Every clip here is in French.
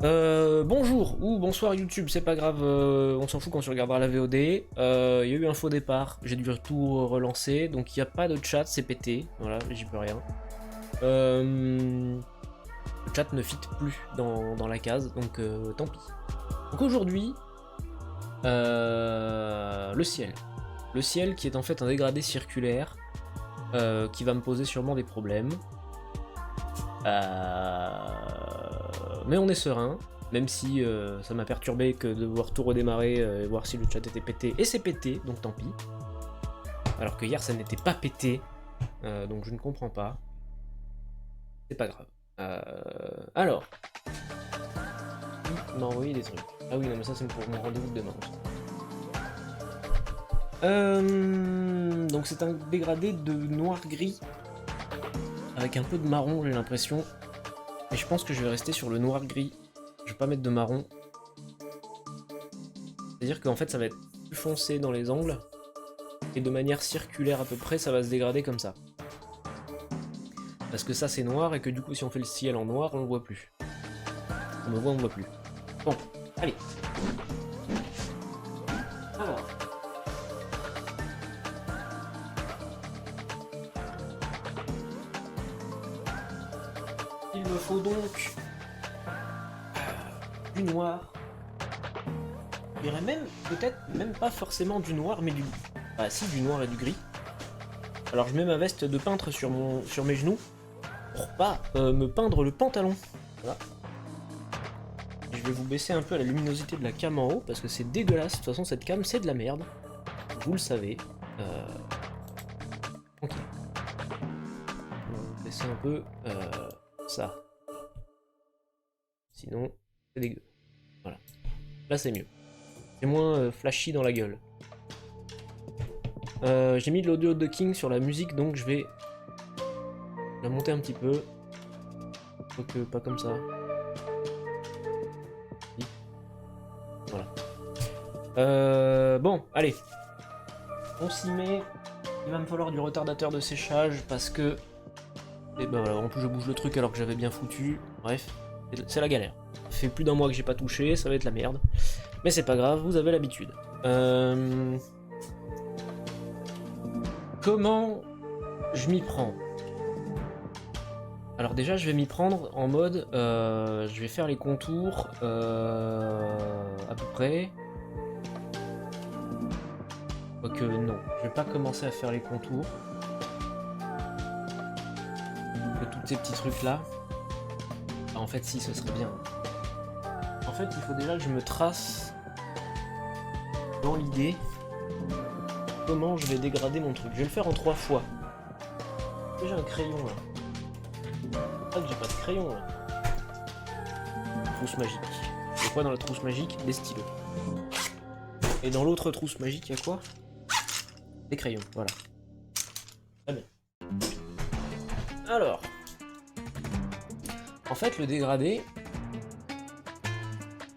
Bonjour ou bonsoir YouTube, c'est pas grave, on s'en fout quand tu regarderas la VOD. Il y a eu un faux départ, j'ai dû tout relancer, donc il n'y a pas de chat, c'est pété, voilà, j'y peux rien. Le chat ne fit plus dans la case, donc tant pis. Donc aujourd'hui, le ciel. Le ciel qui est en fait un dégradé circulaire, qui va me poser sûrement des problèmes. Mais on est serein, même si ça m'a perturbé que de voir tout redémarrer et voir si le chat était pété. Et c'est pété, donc tant pis. Alors que hier ça n'était pas pété, donc je ne comprends pas. C'est pas grave. Alors. Il m'a envoyé des trucs. Ah oui, non mais ça c'est pour mon rendez-vous de demain. Donc c'est un dégradé de noir-gris. Avec un peu de marron, j'ai l'impression. Et je pense que je vais rester sur le noir-gris. Je vais pas mettre de marron. C'est-à-dire qu'en fait, ça va être plus foncé dans les angles. Et de manière circulaire à peu près, ça va se dégrader comme ça. Parce que ça, c'est noir, et que du coup, si on fait le ciel en noir, on le voit plus. On le voit, on le voit plus. Bon, allez. Alors. Il me faut donc du noir. Je dirais même, peut-être même pas forcément du noir, mais du... Ah si, du noir et du gris. Alors je mets ma veste de peintre sur mes genoux, pour pas me peindre le pantalon. Voilà. Je vais vous baisser un peu à la luminosité de la cam en haut, parce que c'est dégueulasse. De toute façon, cette cam, c'est de la merde. Vous le savez. Ok. On va baisser un peu... ça. Sinon, c'est dégueu. Voilà. Là, c'est mieux. C'est moins flashy dans la gueule. J'ai mis de l'audio de King sur la musique, donc je vais la monter un petit peu. Quoique pas comme ça. Voilà. Bon, allez. On s'y met. Il va me falloir du retardateur de séchage parce que... Et ben voilà, en plus je bouge le truc alors que j'avais bien foutu. Bref, c'est la galère. Ça fait plus d'un mois que j'ai pas touché, ça va être la merde. Mais c'est pas grave, vous avez l'habitude. Comment je m'y prends? Alors déjà je vais m'y prendre en mode... je vais faire les contours à peu près. Quoique non, je vais pas commencer à faire les contours. Tous ces petits trucs là. Ah, en fait si, ce serait bien. En fait il faut déjà que je me trace dans l'idée comment je vais dégrader mon truc. Je vais le faire en 3 fois. J'ai un crayon là. Ah que j'ai pas de crayon là. Trousse magique. Et quoi dans la trousse magique? Des stylos. Et dans l'autre trousse magique, il y a quoi? Des crayons, voilà. Très bien. Alors. En fait, le dégradé,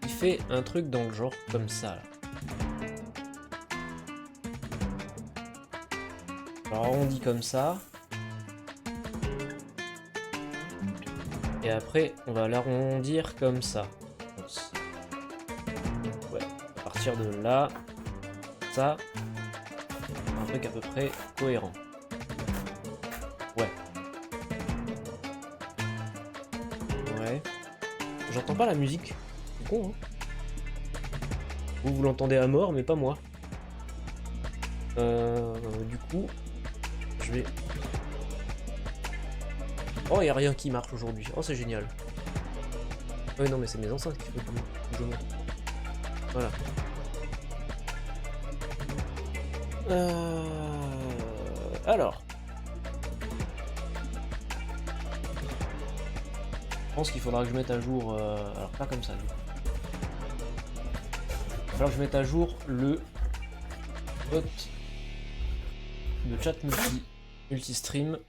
il fait un truc dans le genre comme ça. Là. Alors, on dit comme ça. Et après, on va l'arrondir comme ça. Ouais, à partir de là, ça, un truc à peu près cohérent. Ouais. Ouais. J'entends pas la musique. C'est con, hein. Vous l'entendez à mort, mais pas moi. Du coup, je vais... Oh, y a rien qui marche aujourd'hui. Oh, c'est génial. Ouais, non, mais c'est mes enceintes qui font tout. Je monte. Voilà. Alors. Je pense qu'il faudra que je mette à jour... Alors, pas comme ça, du coup. Il va falloir que je mette à jour le bot de chat multi-stream.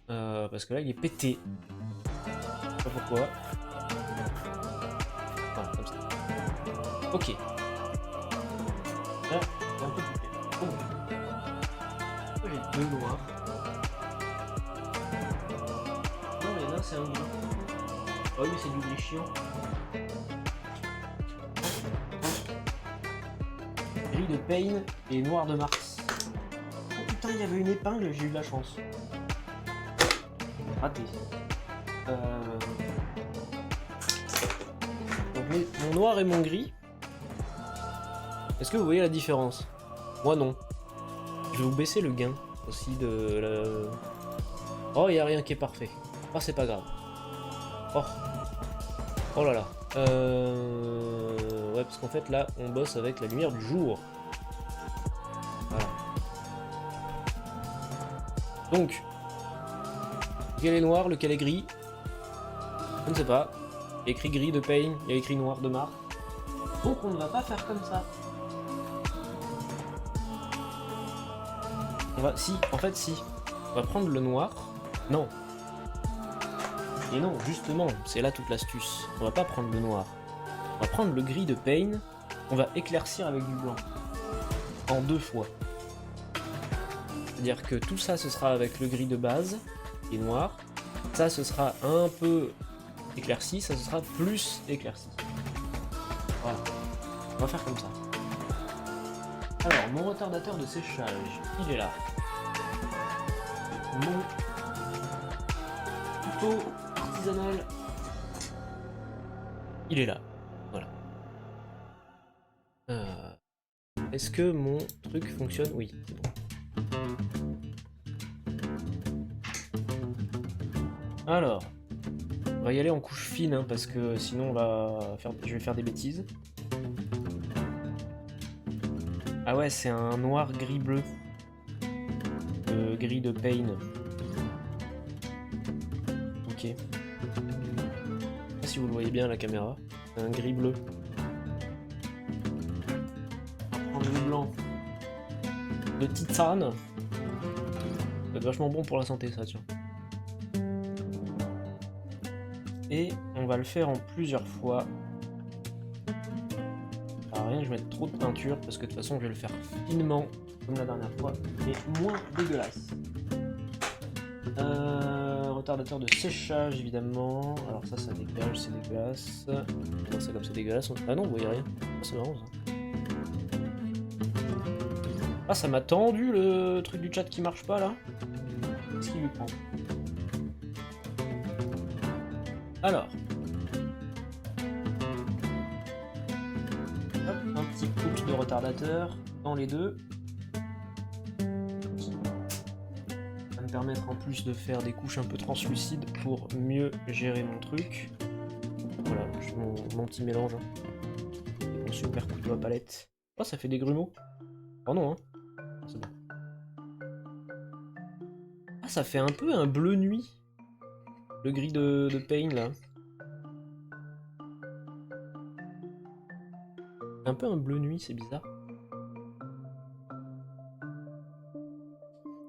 Parce que là, il est pété. Je sais pas pourquoi. Voilà, comme ça. Ok. Là, c'est un peu coupé. Oh. J'ai deux noirs. Non, mais là, c'est un gris. Ah oui, c'est du gris chiant. Pain et noir de Mars. Oh putain, il y avait une épingle, j'ai eu de la chance. Raté. Donc mon noir et mon gris. Est-ce que vous voyez la différence? Moi non. Je vais vous baisser le gain aussi de la... Oh, il n'y a rien qui est parfait. Oh, c'est pas grave. Oh. Oh là là. Ouais, parce qu'en fait là, on bosse avec la lumière du jour. Voilà. Donc, lequel est noir, lequel est gris? Je ne sais pas. Il y a écrit gris de Pain, il y a écrit noir de Mars. Donc on ne va pas faire comme ça. On va... Si, en fait si. On va prendre le noir. Non. Et non, justement, c'est là toute l'astuce. On va pas prendre le noir. On va prendre le gris de Pain. On va éclaircir avec du blanc. En 2 fois. C'est-à-dire que tout ça, ce sera avec le gris de base, qui est noir. Ça, ce sera un peu éclairci. Ça, ce sera plus éclairci. Voilà. On va faire comme ça. Alors, mon retardateur de séchage, il est là. Mon couteau artisanal, il est là. Voilà. Est-ce que mon truc fonctionne? Oui, c'est bon. Alors, on va y aller en couche fine, hein, parce que sinon je vais faire des bêtises. Ah ouais, c'est un noir gris-bleu. Gris de Pain. Ok. Je sais pas si vous le voyez bien à la caméra. C'est un gris-bleu. On va prendre le blanc de titane. Ça va être vachement bon pour la santé, ça, tiens. Et on va le faire en plusieurs fois. Alors rien que je mette trop de peinture parce que de toute façon je vais le faire finement comme la dernière fois et moins dégueulasse. Retardateur de séchage évidemment. Alors ça dégage, c'est dégueulasse. Non, c'est comme c'est dégueulasse. Ah non, vous voyez rien. Ah, c'est marrant ça. Ah, ça m'a tendu le truc du chat qui marche pas là. Qu'est-ce qu'il lui prend? Alors. Hop, un petit coup de retardateur dans les deux. Ça va me permettre en plus de faire des couches un peu translucides pour mieux gérer mon truc. Voilà, mon petit mélange. Hein. Mon super couteau à palette. Oh, ça fait des grumeaux. Oh non, hein. C'est bon. Ah, ça fait un peu un bleu nuit. Le gris de Pain là. Un peu un bleu nuit, c'est bizarre.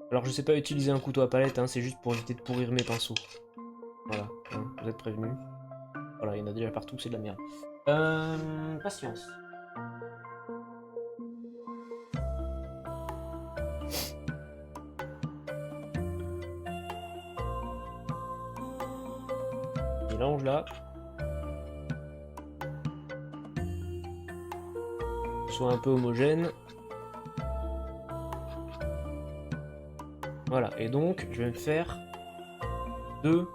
Alors je sais pas utiliser un couteau à palette, hein, c'est juste pour éviter de pourrir mes pinceaux. Voilà, hein, vous êtes prévenus. Voilà, il y en a déjà partout, c'est de la merde. Patience. Mélange là. Que ce soit un peu homogène. Voilà, et donc je vais me faire 2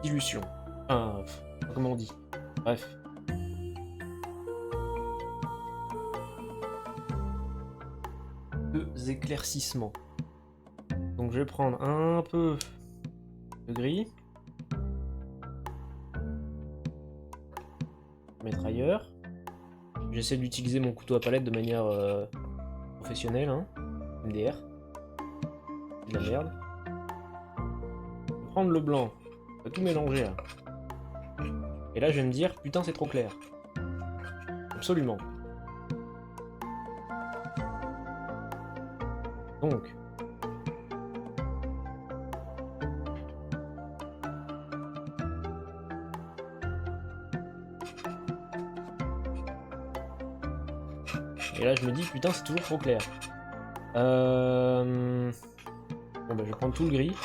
dilutions. Enfin, comment on dit? Bref. Deux éclaircissements. Donc je vais prendre un peu de gris. Mettre ailleurs. J'essaie d'utiliser mon couteau à palette de manière professionnelle, hein. MDR. De la merde. Je vais prendre le blanc. On va tout mélanger là. Et là je vais me dire, putain c'est trop clair. Absolument. Donc. Et là je me dis, putain c'est toujours trop clair. Bon bah je vais prendre tout le gris.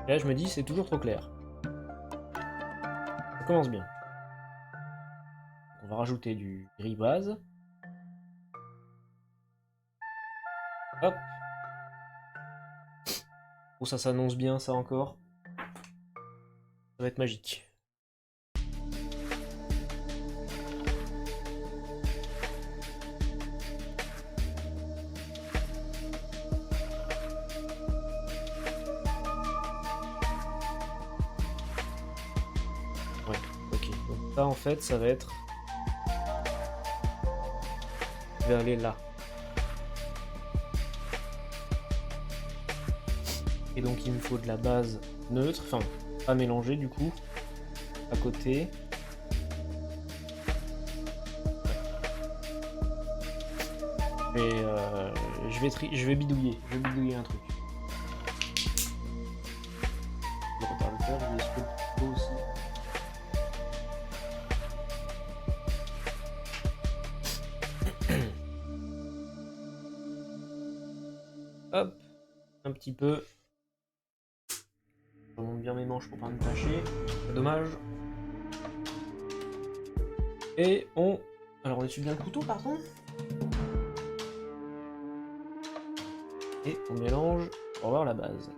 Et là je me dis c'est toujours trop clair. Ça commence bien. On va rajouter du gris base. Hop. Oh, ça s'annonce bien, ça encore. Ça va être magique. Ouais, ok. Donc là, en fait, ça va être... Je vais aller là. Et donc, il me faut de la base neutre, enfin, pas mélangée du coup, à côté. Et je vais bidouiller un truc. Le retardateur, je vais escroquer aussi. Hop, un petit peu. Je remonte bien mes manches pour pas me tâcher. C'est dommage. Et on... Alors on essuie bien le couteau, pardon. Et on mélange pour avoir la base.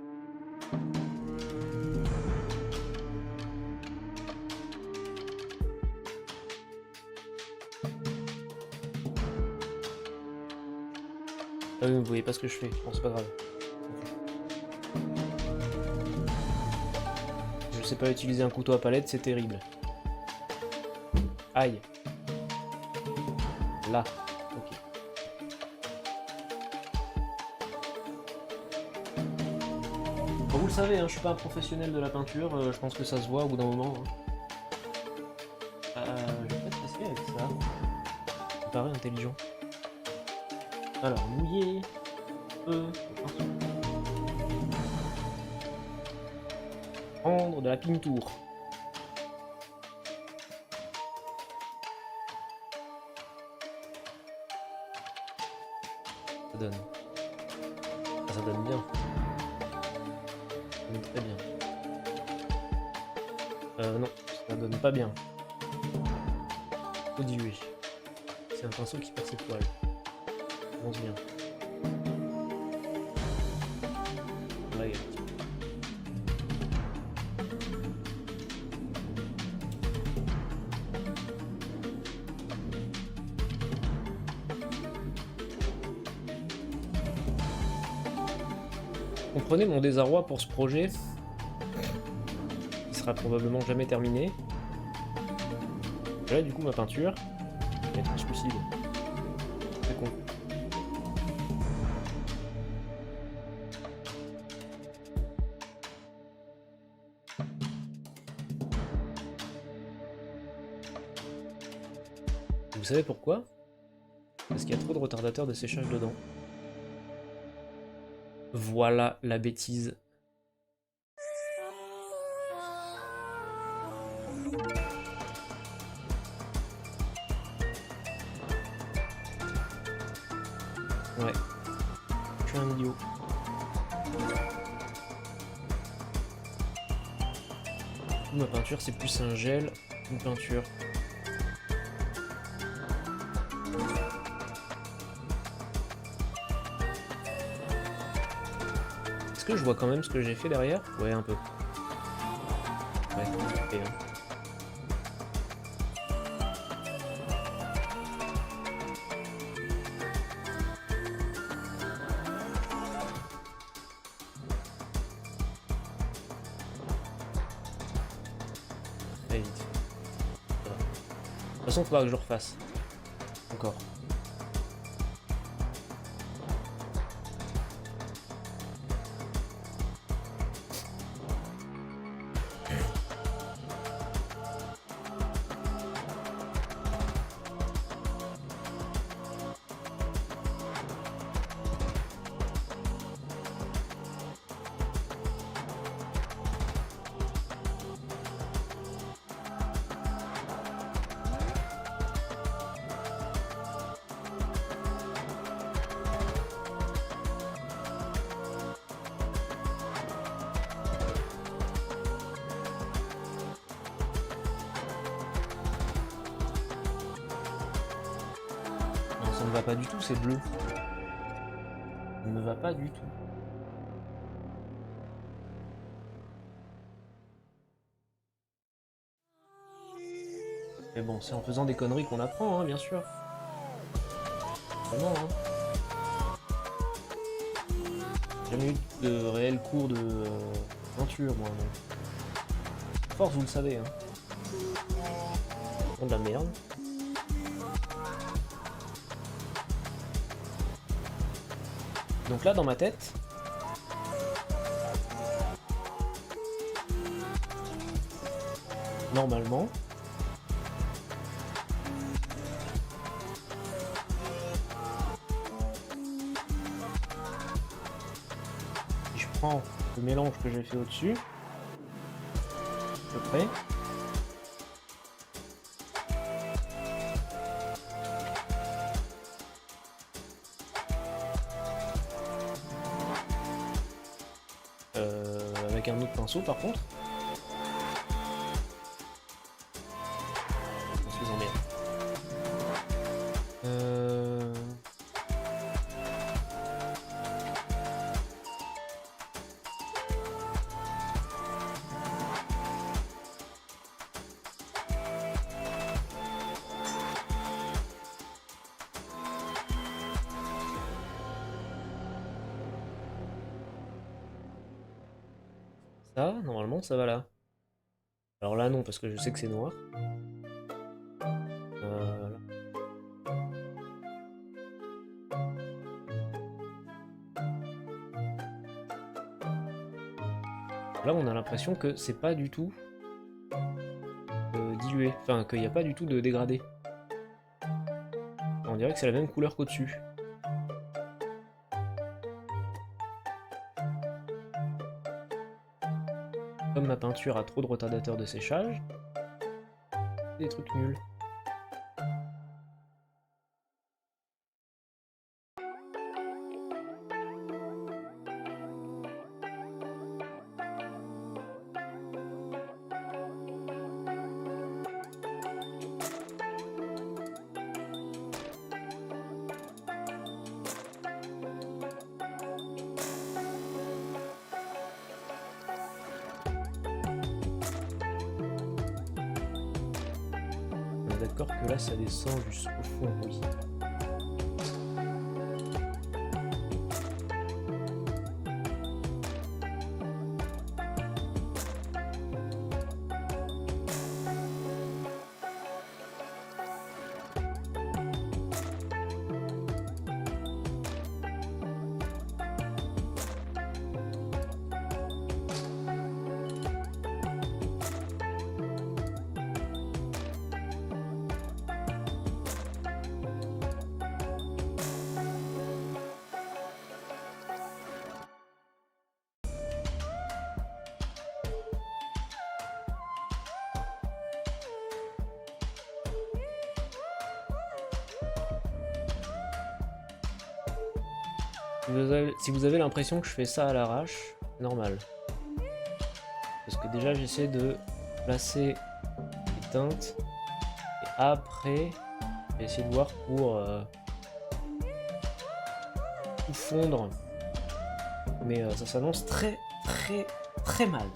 Ah oui, vous voyez pas ce que je fais, bon c'est pas grave. Je sais pas utiliser un couteau à palette, c'est terrible. Aïe. Là, ok. Bon, vous le savez, hein, je suis pas un professionnel de la peinture, je pense que ça se voit au bout d'un moment. Hein. Je vais peut-être essayer avec ça. Ça paraît intelligent. Alors, mouiller. Prendre de la pintour. Ça donne. Ah, ça donne bien. Ça donne très bien. Non, ça donne pas bien. Faut diluer. C'est un pinceau qui perd ses poils. Ça commence bien. Là, il y a un petit peu. Comprenez mon désarroi pour ce projet, qui sera probablement jamais terminé. Là, du coup, ma peinture va être translucide. C'est con. Vous savez pourquoi? Parce qu'il y a trop de retardateurs de séchage dedans. Voilà la bêtise. Ouais. Je suis un idiot. Ma peinture, c'est plus un gel qu'une peinture. Est-ce que je vois quand même ce que j'ai fait derrière? Ouais, un peu. Ouais, ok. Hein. Très vite. Voilà. De toute façon, il faudra que je le refasse. Encore. va pas du tout, c'est bleu. Ça ne me va pas du tout. Mais bon, c'est en faisant des conneries qu'on apprend, hein, bien sûr. Vraiment, hein. J'ai jamais eu de réel cours de peinture, moi, donc. Force, vous le savez, hein. Oh, de la merde. Donc là, dans ma tête, normalement, si je prends le mélange que j'ai fait au-dessus, à peu près, avec un autre pinceau par contre, on se faisant bien. Ça, normalement, ça va là. Alors là, non, parce que je sais que c'est noir. Là. Là, on a l'impression que c'est pas du tout dilué. Enfin, qu'il n'y a pas du tout de dégradé. On dirait que c'est la même couleur qu'au-dessus. Comme ma peinture a trop de retardateur de séchage, c'est des trucs nuls. D'accord que là ça descend jusqu'au fond, oui. Si vous avez l'impression que je fais ça à l'arrache, c'est normal. Parce que déjà j'essaie de placer les teintes et après je vais essayer de voir pour tout fondre. Mais ça s'annonce très mal.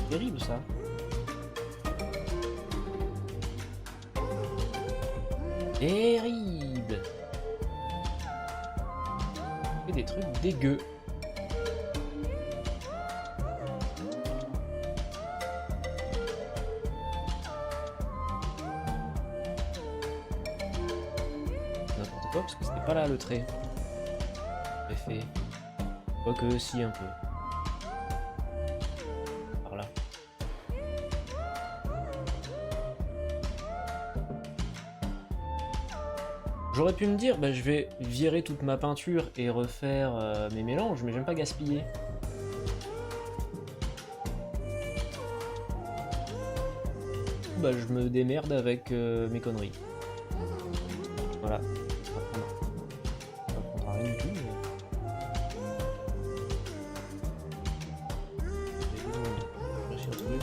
Terrible ça. Terrible. Et des trucs dégueux. N'importe quoi parce que c'était pas là le trait. Fait. Quoique si un peu. Par là. J'aurais pu me dire, bah, je vais virer toute ma peinture et refaire mes mélanges, mais j'aime pas gaspiller. Bah, je me démerde avec mes conneries. Voilà. Ça prendra rien du tout. Mais... un truc.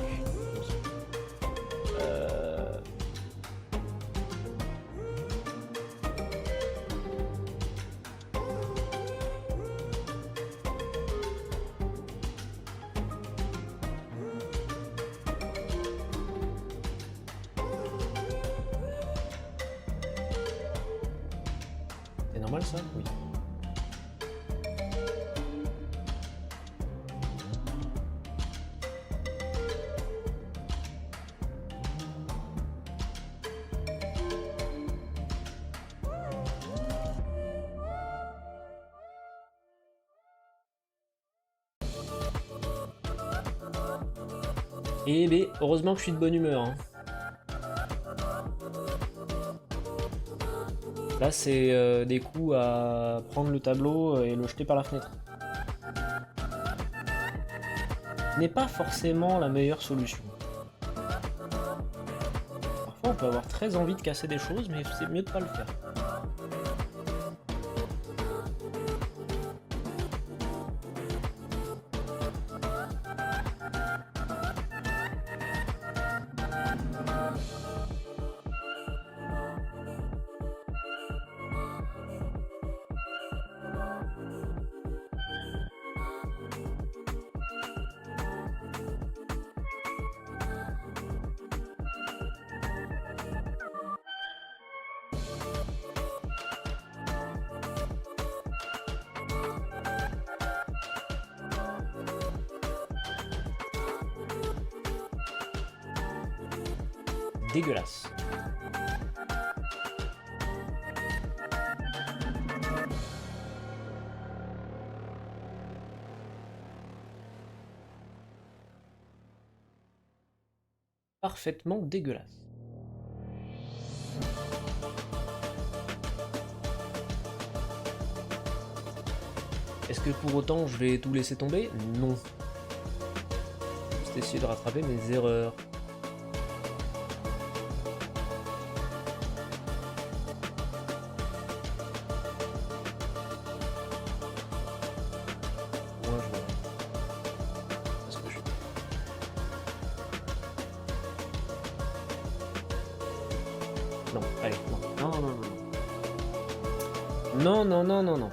C'est normal ça? Oui. Eh ben, heureusement que je suis de bonne humeur. Hein. Là, c'est des coups à prendre le tableau et le jeter par la fenêtre. Ce n'est pas forcément la meilleure solution. Parfois, on peut avoir très envie de casser des choses, mais c'est mieux de pas le faire. Dégueulasse. Parfaitement dégueulasse. Est-ce que pour autant je vais tout laisser tomber? Non. Juste essayer de rattraper mes erreurs. Non, allez, non, non, non, non, non. Non, non, non, non, non.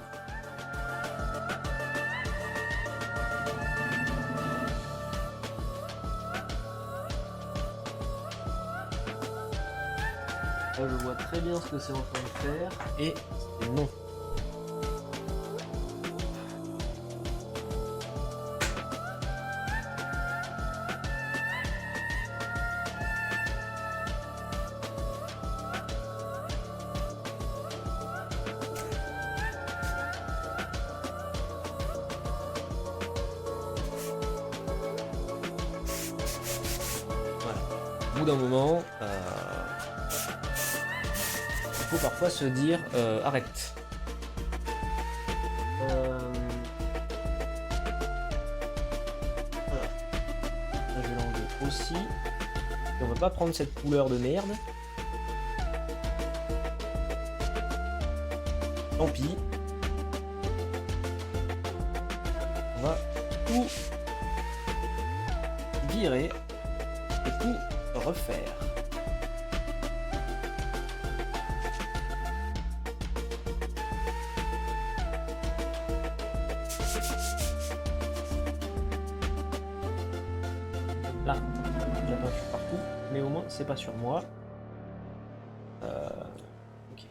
Là, je vois très bien ce que c'est en train de faire, et c'est non. Au bout d'un moment, il faut parfois se dire arrête. Voilà. Là, je vais l'enlever aussi. Et on va pas prendre cette couleur de merde. Tant pis. On va tout virer et tout refaire. Là, la peinture partout, mais au moins c'est pas sur moi. Ok.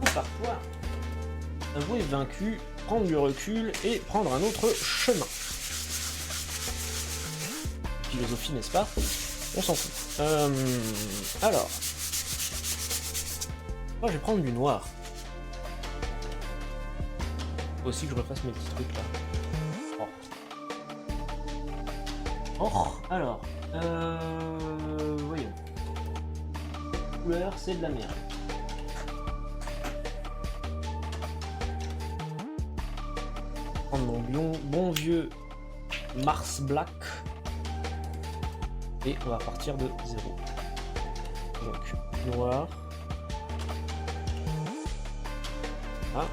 Ou parfois, avouer vaincu, prendre du recul et prendre un autre chemin. Philosophie, n'est-ce pas? On s'en fout. Alors. Moi, je vais prendre du noir. Faut aussi que je refasse mes petits trucs là. Oh, alors. Voyons. Couleur, c'est de la merde. Prendre mon bon vieux Mars Black. Et on va partir de 0. Donc, noir. Ah.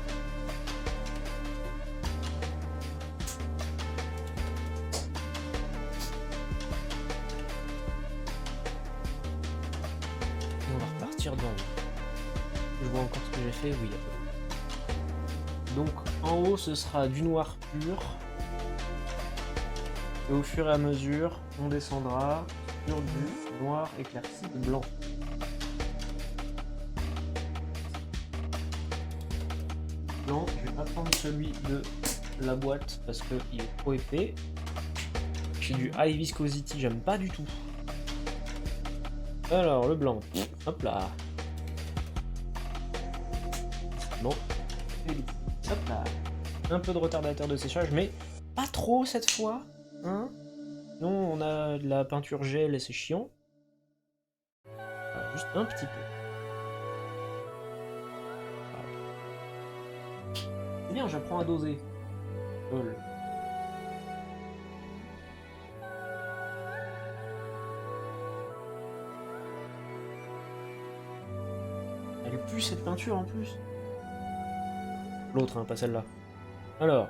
On va repartir dans... Je vois encore ce que j'ai fait, oui. Donc en haut ce sera du noir pur. Et au fur et à mesure, on descendra sur du noir éclairci de blanc. Blanc, je vais pas prendre celui de la boîte parce qu'il est trop épais. J'ai du high viscosity, j'aime pas du tout. Alors le blanc, hop là. Bon, hop là. Un peu de retardateur de séchage, mais pas trop cette fois. Hein? Non, on a de la peinture gel et c'est chiant. Voilà, juste un petit peu. Voilà. C'est bien, j'apprends à doser. Cool. Elle pue cette peinture en plus. L'autre, hein, pas celle-là. Alors.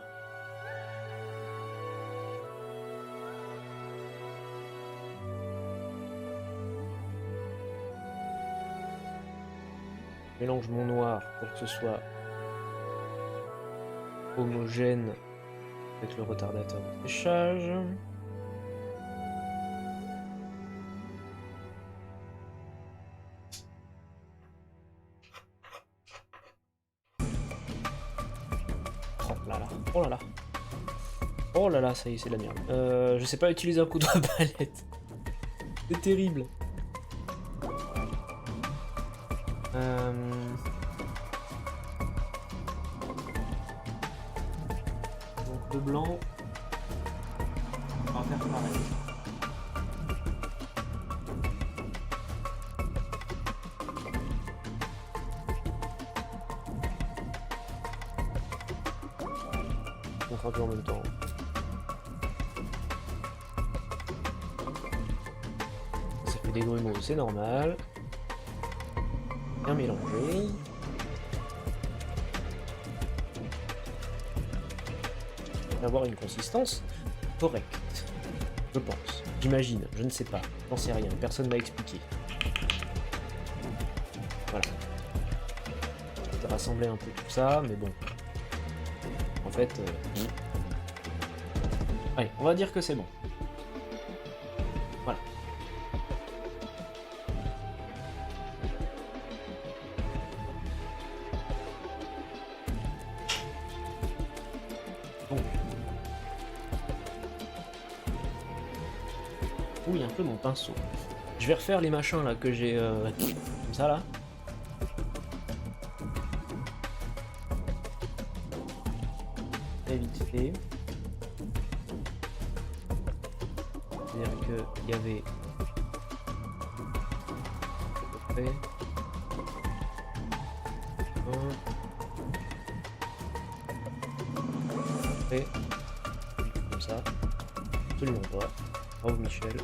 Je mélange mon noir pour que ce soit homogène avec le retardateur de séchage. Oh là là. Oh là là, ça y est, c'est de la merde. Je sais pas utiliser un couteau à palette. C'est terrible. Donc le blanc, on va faire pareil. On fera tout en même temps. Ça fait des grumeaux, c'est normal. Bien mélangé. Avoir une consistance correcte. Je pense. J'imagine. Je ne sais pas. J'en sais rien. Personne m'a expliqué. Voilà. Je vais rassembler un peu tout ça, mais bon. En fait... Allez, on va dire que c'est bon. Voilà. Donc. Ouille un peu mon pinceau. Je vais refaire les machins là que j'ai... comme ça là. Très vite fait. C'est-à-dire qu'il y avait... à peu près... Après, comme ça, absolument pas. Bravo Michel.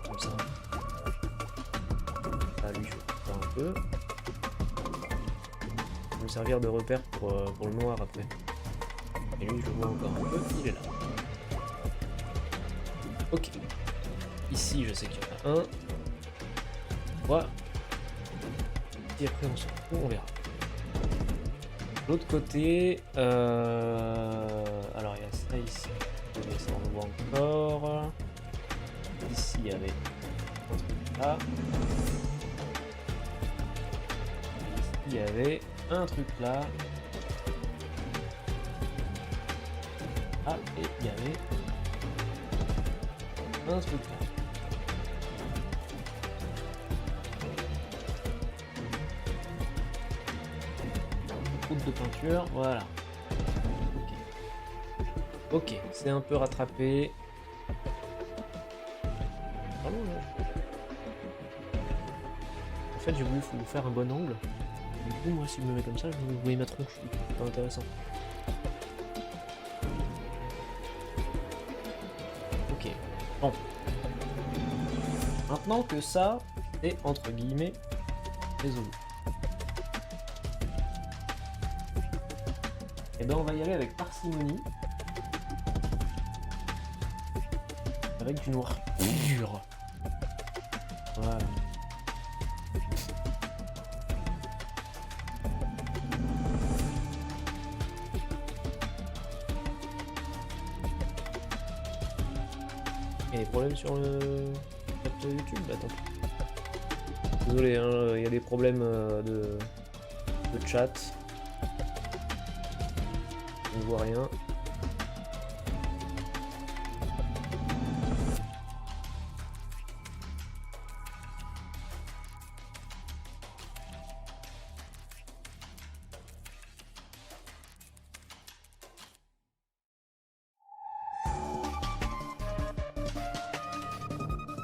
Comme ça. Ah, lui, je vais faire un peu. Ça va me servir de repère pour le noir après. Et lui, je le vois encore un peu, il est là. Ok. ici, je sais qu'il y en a un. Voilà. Et après, on s'en fout, on verra. L'autre côté, alors il y a ça ici. Ça, on le voit encore. Ici, il y avait un truc là. Ici, il y avait un truc là. Ah, et il y avait un truc là. Route de peinture, voilà. Ok, c'est un peu rattrapé. Pardon, là. En fait, j'ai voulu vous faire un bon angle. Du coup, moi, si je me mets comme ça, je voyais ma tronche. C'est pas intéressant. Ok, bon. Maintenant que ça est entre guillemets résolu. Et ben on va y aller avec parcimonie. Avec du noir pur. Voilà. Il y a des problèmes sur le chat YouTube? Attends. Désolé, hein, il y a des problèmes de chat. On ne voit rien.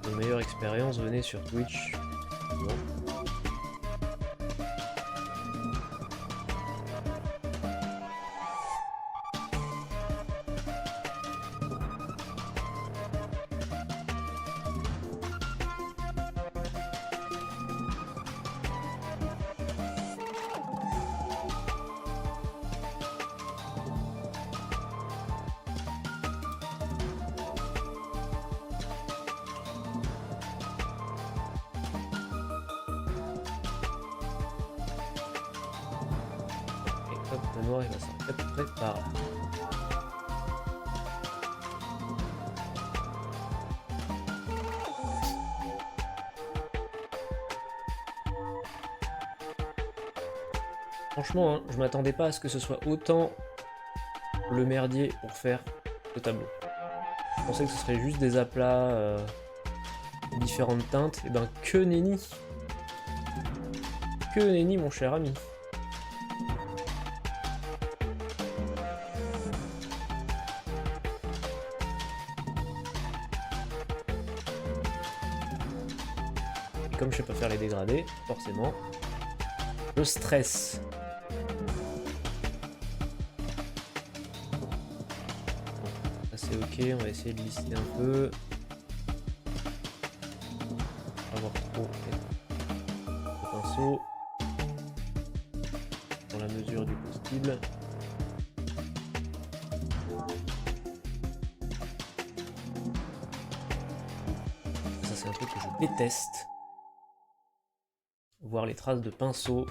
Pour une meilleure expérience, venez sur Twitch. Non. Hop, le noir il va s'arrêter à peu près par là. Franchement, hein, je m'attendais pas à ce que ce soit autant le merdier pour faire le tableau. Je pensais que ce serait juste des aplats de différentes teintes. Et ben que nenni! Que nenni, mon cher ami! Comme je sais pas faire les dégradés, forcément, je stresse. Bon, ça c'est ok, on va essayer de lister un peu. Pas avoir trop le pinceau. Dans la mesure du possible. Ça c'est un truc que je déteste. Voir les traces de pinceau.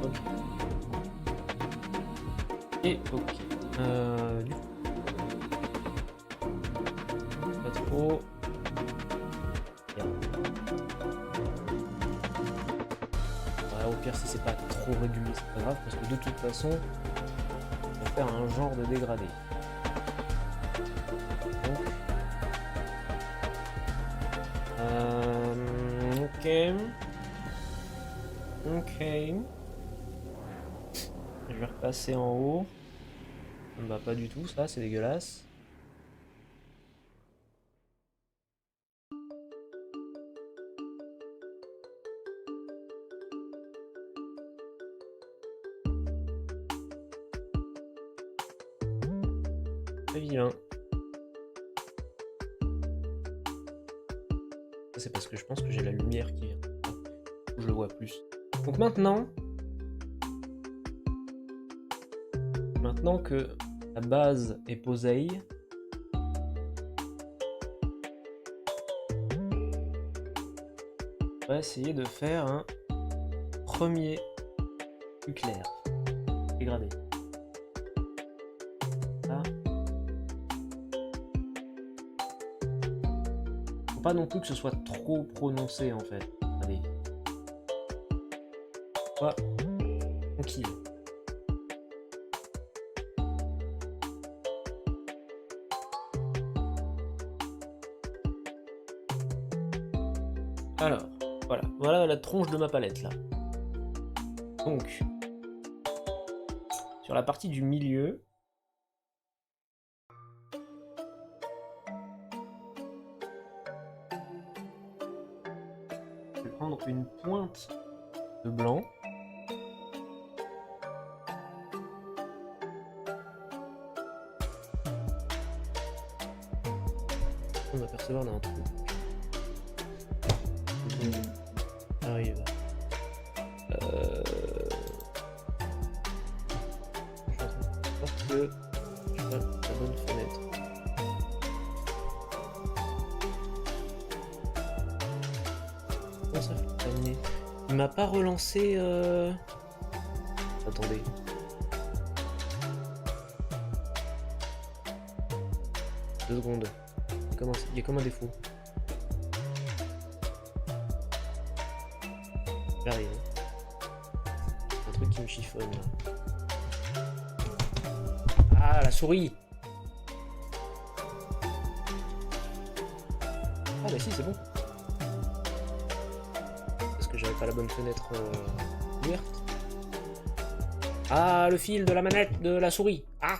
Ok. Et ok. Du coup. Pas trop. Bien. Ouais, au pire, si c'est pas trop régulier, c'est pas grave, parce que de toute façon, on va faire un genre de dégradé. Donc. Ok. Ok. Je vais repasser en haut. Ça me va pas du tout, ça, c'est dégueulasse. Très vilain. Ça, c'est parce que je pense que j'ai la lumière qui vient. Je le vois plus. Donc maintenant que la base est posée, on va essayer de faire un premier plus clair, dégradé. Là. Faut pas non plus que ce soit trop prononcé en fait. Allez. Pas tranquille. Alors, voilà la tronche de ma palette là. Donc, sur la partie du milieu, je vais prendre une pointe de blanc. On va percevoir d'un truc. Arrive. Que je fasse la bonne fenêtre. Comment ça fait terminer? Il m'a pas relancé. Attendez. Deux secondes. Il y a comme un défaut. J'arrive. Un truc qui me chiffonne là. Ah, la souris! Ah bah si, c'est bon. Parce que j'avais pas la bonne fenêtre ouverte. Ah, le fil de la manette de la souris! Ah!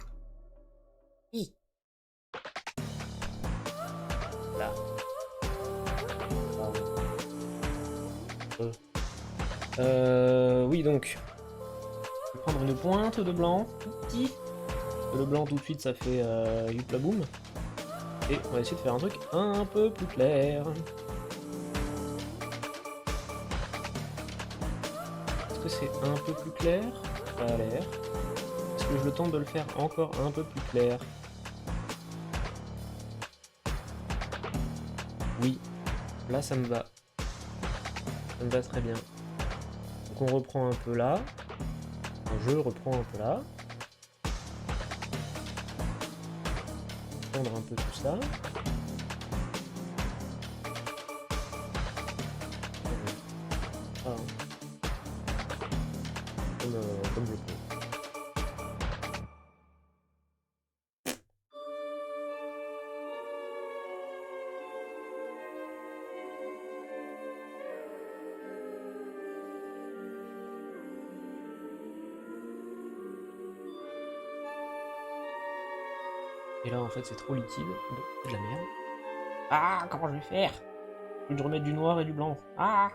I! Là. Oui, donc. Je vais prendre une pointe de blanc, tout petit. Le blanc tout de suite ça fait youpla boum. Et on va essayer de faire un truc un peu plus clair. Est-ce que c'est un peu plus clair? Ça a l'air. Est-ce que je le tente de le faire encore un peu plus clair? Oui. Là ça me va. Ça me va très bien. Donc on reprend un peu là. Je reprends un peu là. Un peu tout ça. Ah, hein. Comme je peux. Et là en fait c'est trop liquide, donc c'est de la merde. Ah, comment je vais faire? Je vais remettre du noir et du blanc. Ah!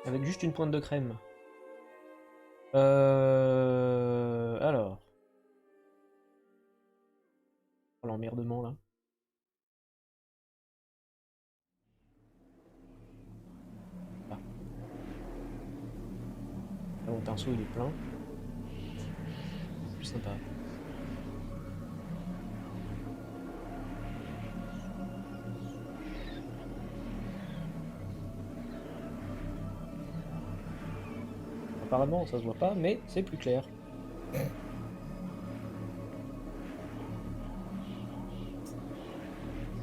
Avec juste une pointe de crème. Alors. Oh l'emmerdement là. Ah. Là, mon pinceau il est plein. C'est plus sympa. apparemment ça se voit pas, mais c'est plus clair.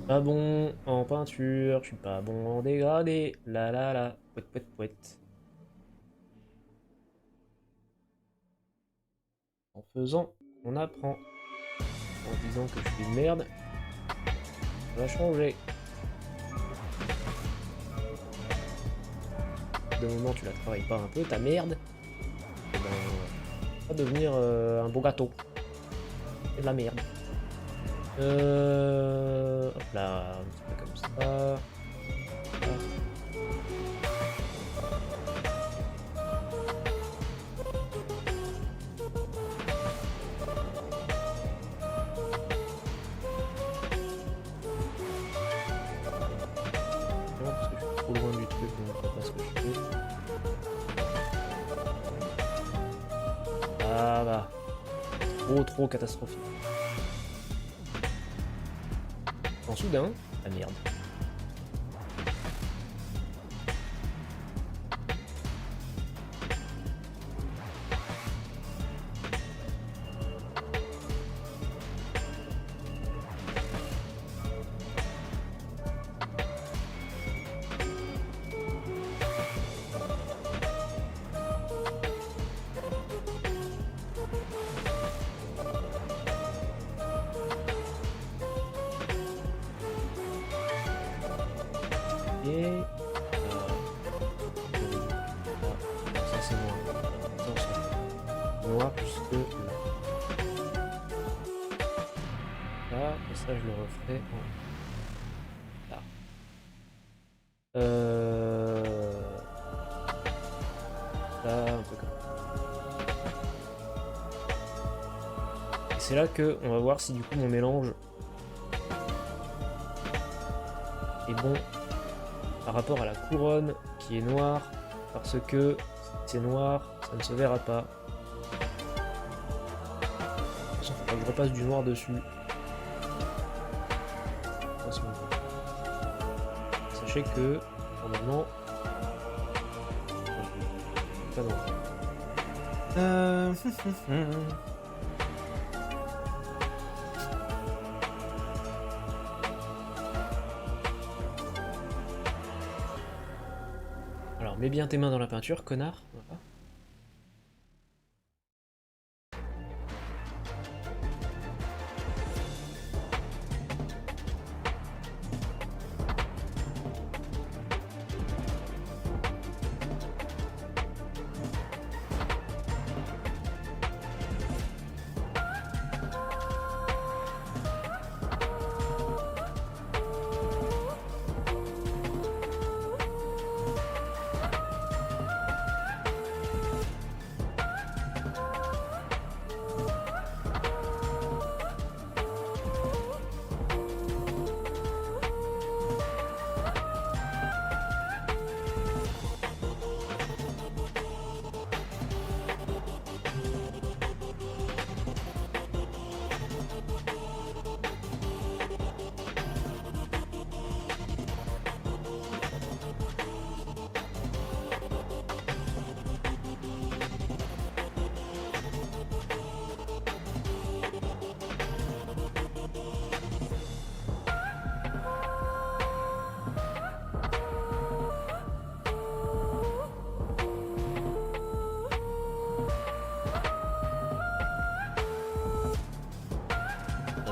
Pas bon en peinture, je suis pas bon en dégradé. La la la, pouet pouet pouet. En faisant, on apprend. En disant que je suis une merde, ça va changer. De moment tu la travailles pas un peu, ta merde, et ben, va devenir un beau gâteau. C'est de la merde. Hop là, un petit peu comme ça. Non, parce que je suis trop loin du truc, donc je vois pas ce que je fais. Ah bah, trop catastrophique. En soudain, la merde. Et ça c'est noir. Attention. Noir jusque là. Là, et ça je le referai en là. Là, un peu comme ça. Et c'est là que on va voir si du coup mon mélange est bon par rapport à la couronne qui est noire, parce que si c'est noir, ça ne se verra pas. De toute façon, faut pas que je repasse du noir dessus. Attention. Sachez que normalement, pas noir. Alors, mets bien tes mains dans la peinture, connard. Voilà.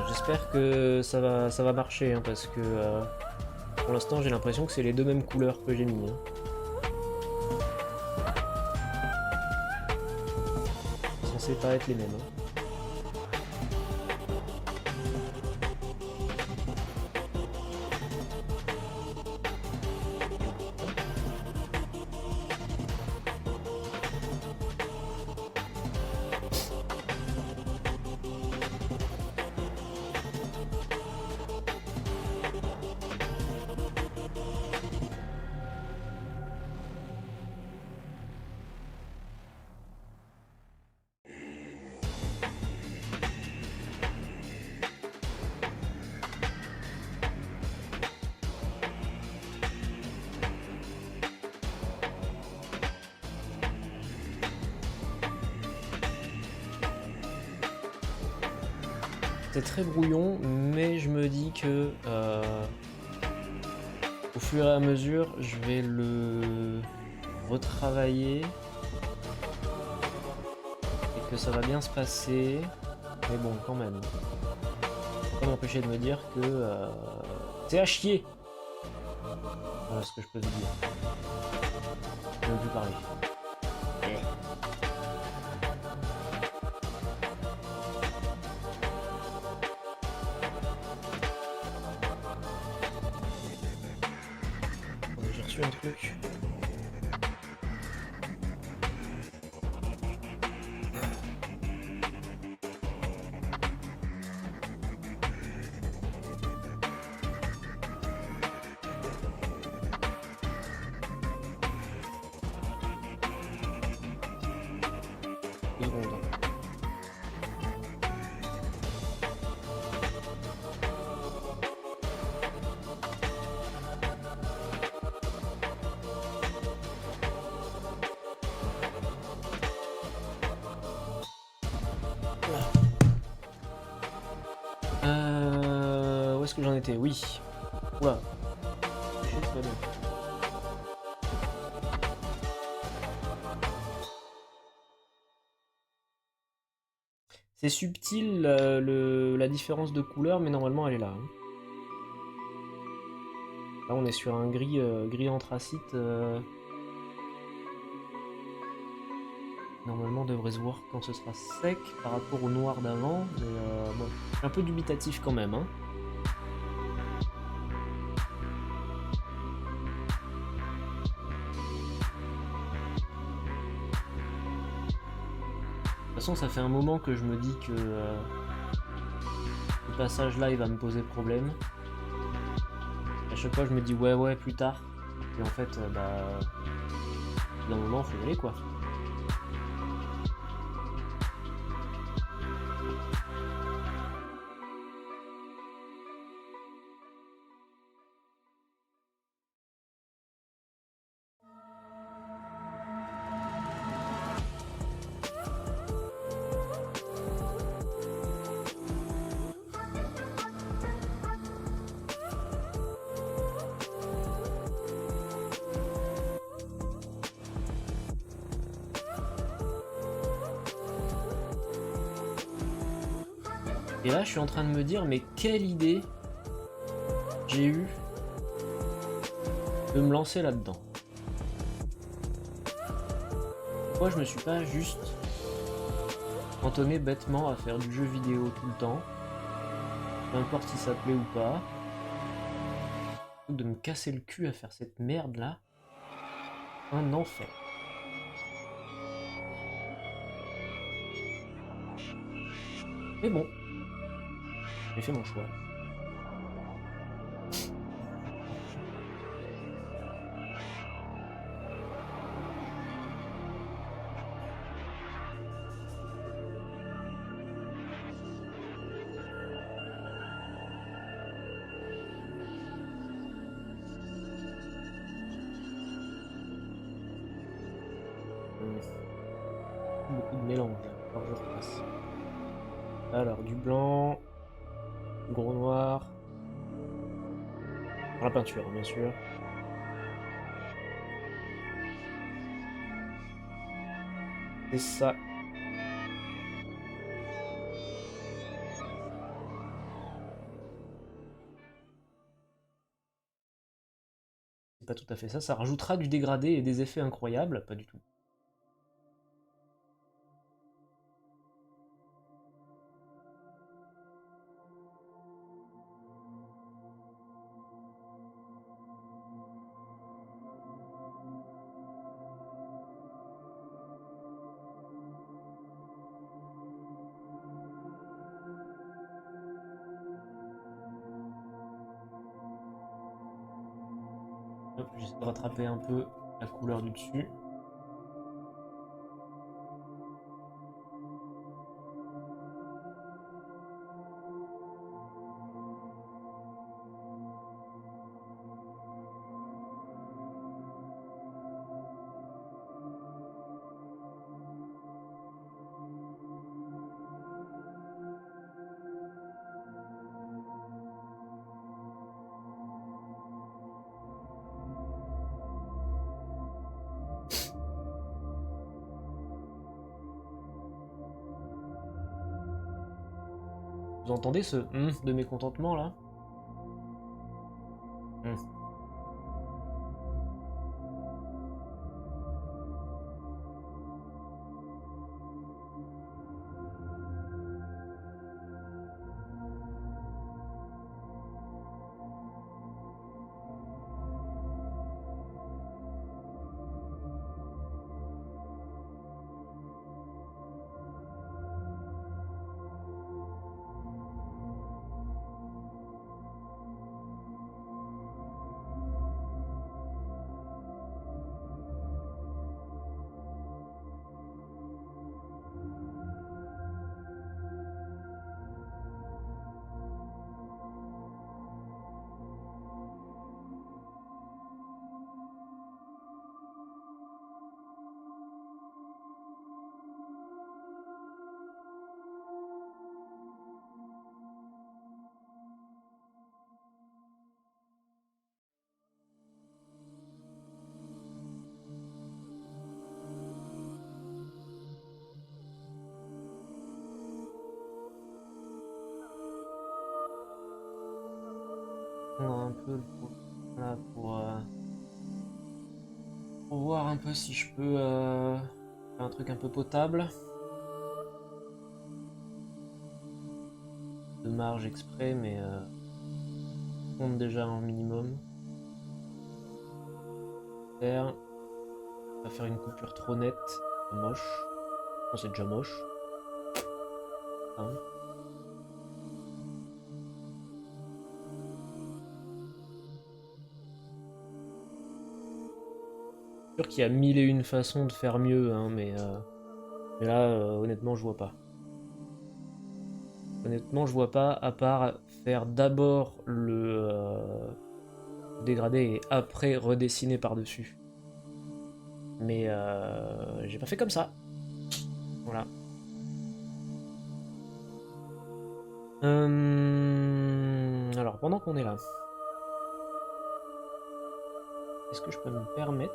J'espère que ça va marcher, hein, parce que pour l'instant j'ai l'impression que c'est les deux mêmes couleurs que j'ai mis. Hein. C'est censé pas être les mêmes. Hein. c'est très brouillon, mais je me dis que au fur et à mesure, je vais le retravailler et que ça va bien se passer. Mais bon, quand même, faut pas m'empêcher de me dire que c'est à chier. Voilà ce que je peux te dire. Je ne peux plus parler. J'ai reçu un truc. Deux secondes. Où est-ce que j'en étais? Oui. Oula. Je sais pas bien. C'est subtil la différence de couleur, mais normalement elle est là. Hein. Là on est sur un gris, gris anthracite. Normalement on devrait se voir quand ce sera sec par rapport au noir d'avant. Mais bon, un peu dubitatif quand même. Hein. De toute façon ça fait un moment que je me dis que ce passage là il va me poser problème. À chaque fois je me dis ouais plus tard. Et en fait d'un moment faut y aller quoi. Et là, je suis en train de me dire, mais quelle idée j'ai eu de me lancer là-dedans. Pourquoi je me suis pas juste cantonné bêtement à faire du jeu vidéo tout le temps, peu importe si ça plaît ou pas, de me casser le cul à faire cette merde là, un enfer. Mais bon, j'ai fait mon choix. Beaucoup de mélange là, alors je repasse. Alors du blanc, du gros noir, pour la peinture bien sûr. C'est ça. C'est pas tout à fait ça, ça rajoutera du dégradé et des effets incroyables, pas du tout. Hop, j'essaie de rattraper un peu la couleur du dessus. Vous entendez ce de mécontentement là? Un peu là, pour voir un peu si je peux faire un truc un peu potable. De marge exprès, mais je compte déjà un minimum. On va faire une coupure trop nette, moche. Non, c'est déjà moche. Hein. Sûr qu'il y a mille et une façons de faire mieux, hein, mais là, honnêtement, je vois pas. Honnêtement, je vois pas, à part faire d'abord le dégradé et après redessiner par-dessus. Mais j'ai pas fait comme ça. Voilà. Alors, pendant qu'on est là, est-ce que je peux me permettre...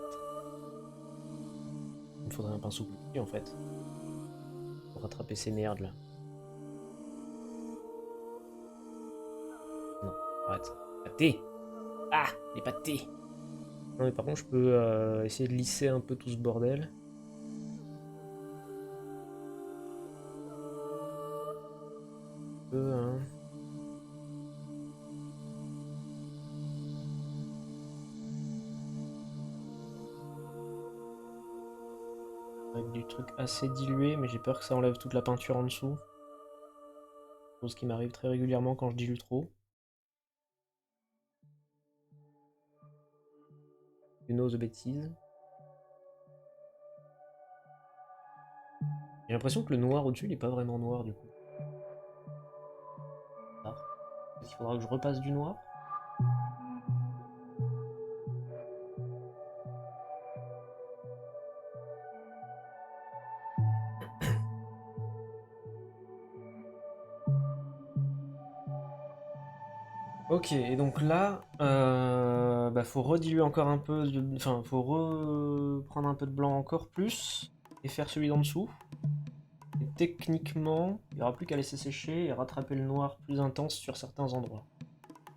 Il me faudrait un pinceau plus petit en fait, pour rattraper ces merdes là. Non, arrête. Pâté. Ah, les pâtés. Non mais par contre je peux essayer de lisser un peu tout ce bordel. Hein. Avec du truc assez dilué, mais j'ai peur que ça enlève toute la peinture en dessous. Chose qui m'arrive très régulièrement quand je dilue trop. Une ose de bêtises. J'ai l'impression que le noir au-dessus, il est pas vraiment noir du coup. Ah. Il faudra que je repasse du noir. Ok, et donc là, faut rediluer encore un peu, enfin, faut reprendre un peu de blanc encore plus, et faire celui d'en dessous. Et techniquement, il n'y aura plus qu'à laisser sécher et rattraper le noir plus intense sur certains endroits.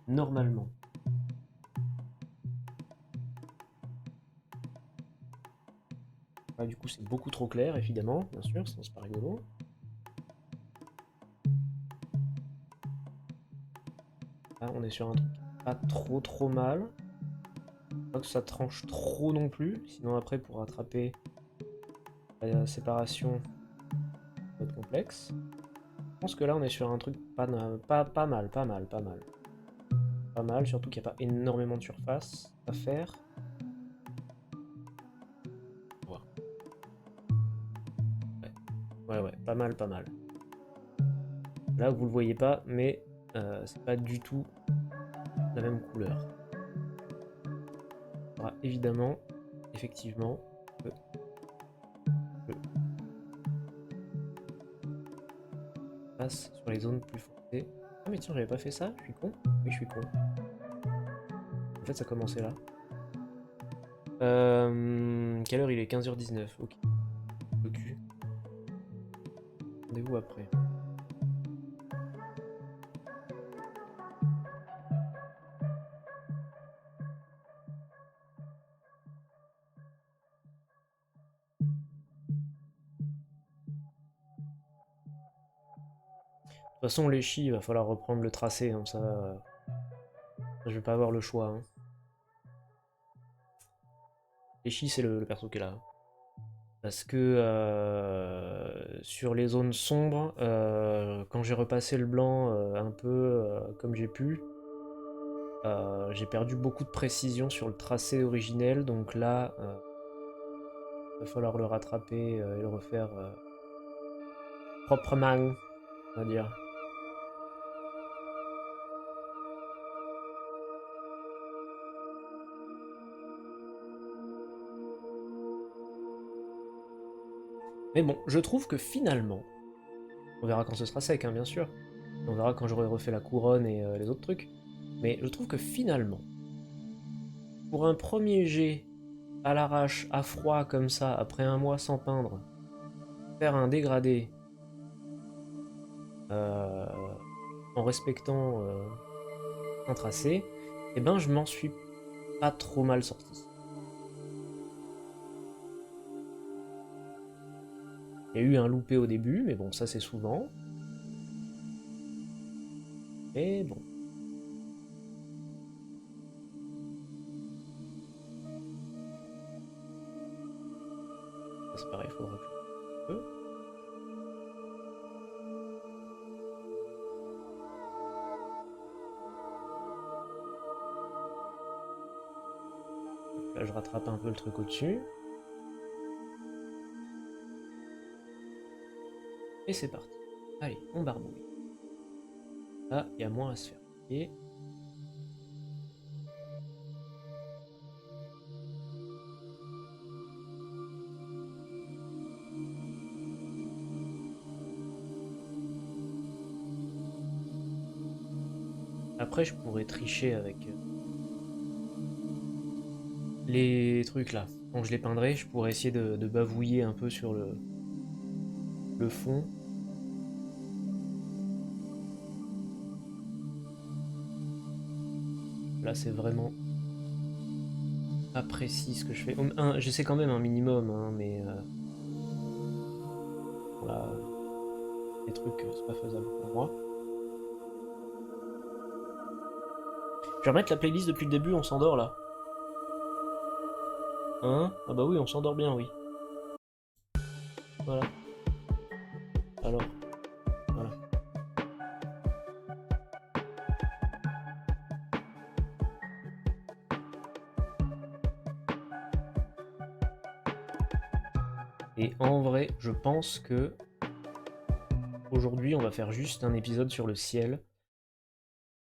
Normalement. Là, du coup, c'est beaucoup trop clair, évidemment, bien sûr, sinon c'est pas rigolo. Là, on est sur un truc pas trop mal. Pas que ça tranche trop non plus, sinon après, pour rattraper la séparation, ça va être complexe. Je pense que là, on est sur un truc pas mal. Pas mal, surtout qu'il n'y a pas énormément de surface à faire. Voilà. Ouais, pas mal. Là, vous le voyez pas, mais c'est pas du tout la même couleur. Il y aura évidemment, effectivement, le passe sur les zones plus foncées. Ah mais tiens, j'avais pas fait ça, je suis con. Oui, je suis con. En fait, ça commençait là. Quelle heure il est? 15h19, ok. Le cul. Rendez-vous après. toute façon, les chi, il va falloir reprendre le tracé, hein, ça, je vais pas avoir le choix. Hein. Les chi, c'est le perso qui est là. Parce que sur les zones sombres, quand j'ai repassé le blanc un peu comme j'ai pu, j'ai perdu beaucoup de précision sur le tracé originel, donc là, il va falloir le rattraper et le refaire proprement, on va dire. Mais bon, je trouve que finalement, on verra quand ce sera sec, hein, bien sûr, on verra quand j'aurai refait la couronne et les autres trucs, mais je trouve que finalement, pour un premier jet à l'arrache, à froid comme ça, après un mois sans peindre, faire un dégradé euh, en respectant un tracé, eh ben je m'en suis pas trop mal sorti. Il y a eu un loupé au début, mais bon, ça c'est souvent. Mais bon. Ça c'est pareil, il faudra que je... Là je rattrape un peu le truc au-dessus. Et c'est parti. Allez, on barbouille. Là, il y a moins à se faire. Et... Après, je pourrais tricher avec les trucs là. Quand je les peindrai, je pourrais essayer de bavouiller un peu sur le fond. Là, c'est vraiment pas précis ce que je fais. J'essaie quand même un minimum, hein, mais voilà, les trucs, c'est pas faisable pour moi. Je vais remettre la playlist depuis le début, on s'endort là. Hein? Ah bah oui, on s'endort bien, oui. Voilà. Alors, voilà. Et en vrai, je pense que aujourd'hui, on va faire juste un épisode sur le ciel.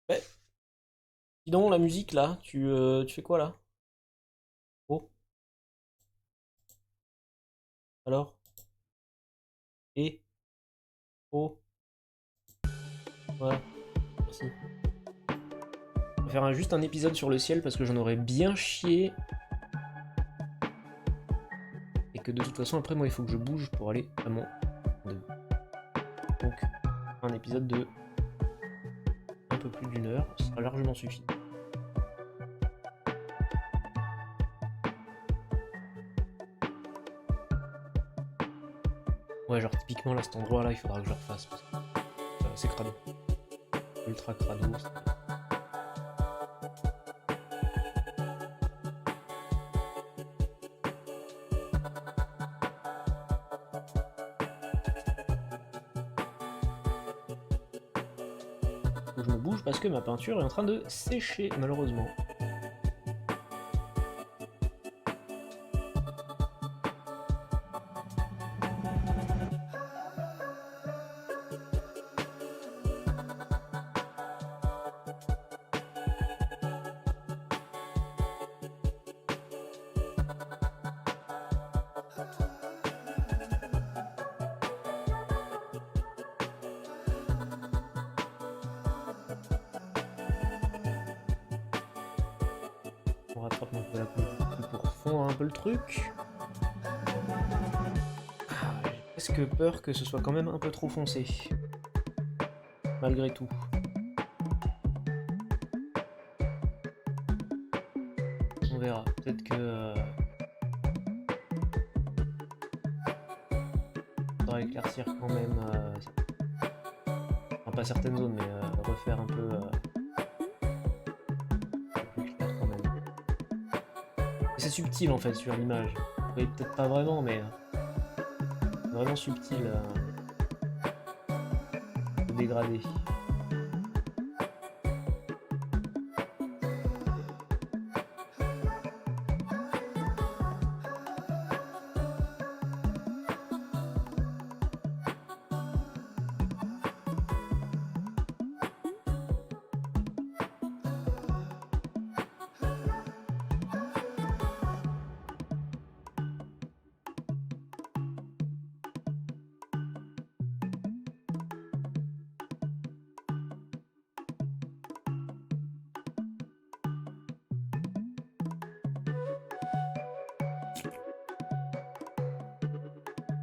Ouais. Dis donc, la musique là, tu fais quoi là? Oh, alors? Et? Oh, voilà, merci. On va faire juste un épisode sur le ciel parce que j'en aurais bien chié. Et que de toute façon, après, moi, il faut que je bouge pour aller à mon rendez-vous. Donc, un épisode de un peu plus d'une heure, ça sera largement suffisant. Ouais, genre typiquement là, cet endroit là, il faudra que je le refasse parce que c'est crado. Ultra crado. Faut que je me bouge parce que ma peinture est en train de sécher malheureusement. On rattrape un peu la coupe pour fondre un peu le truc. J'ai presque peur que ce soit quand même un peu trop foncé. Malgré tout. On verra. Peut-être que... faudra éclaircir quand même... ça pas certaines zones, mais refaire un peu plus clair quand même. C'est subtil en fait sur l'image. Vous voyez peut-être pas vraiment, mais vraiment subtil le dégradé.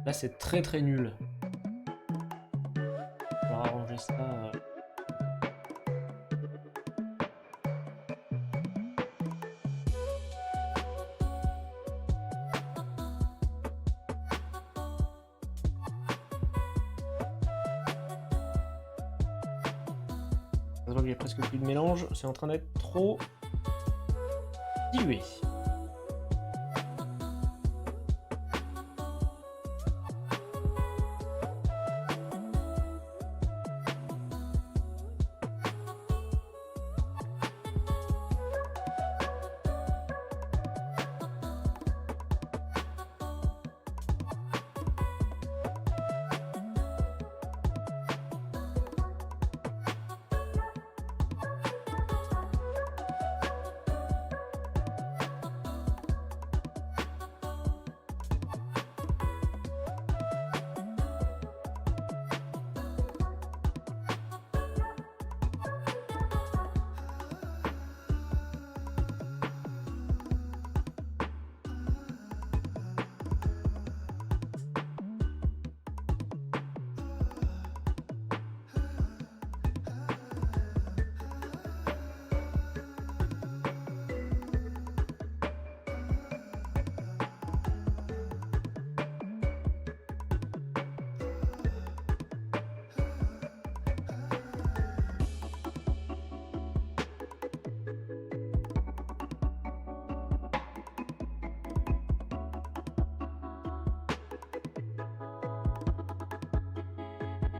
Là c'est très très nul. On va arranger ça. Je vois qu'il y a presque plus de mélange, c'est en train d'être trop dilué.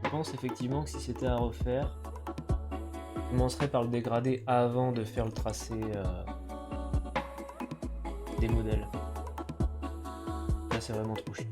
Je pense effectivement que si c'était à refaire, je commencerais par le dégradé avant de faire le tracé des modèles. Là c'est vraiment trop chiant.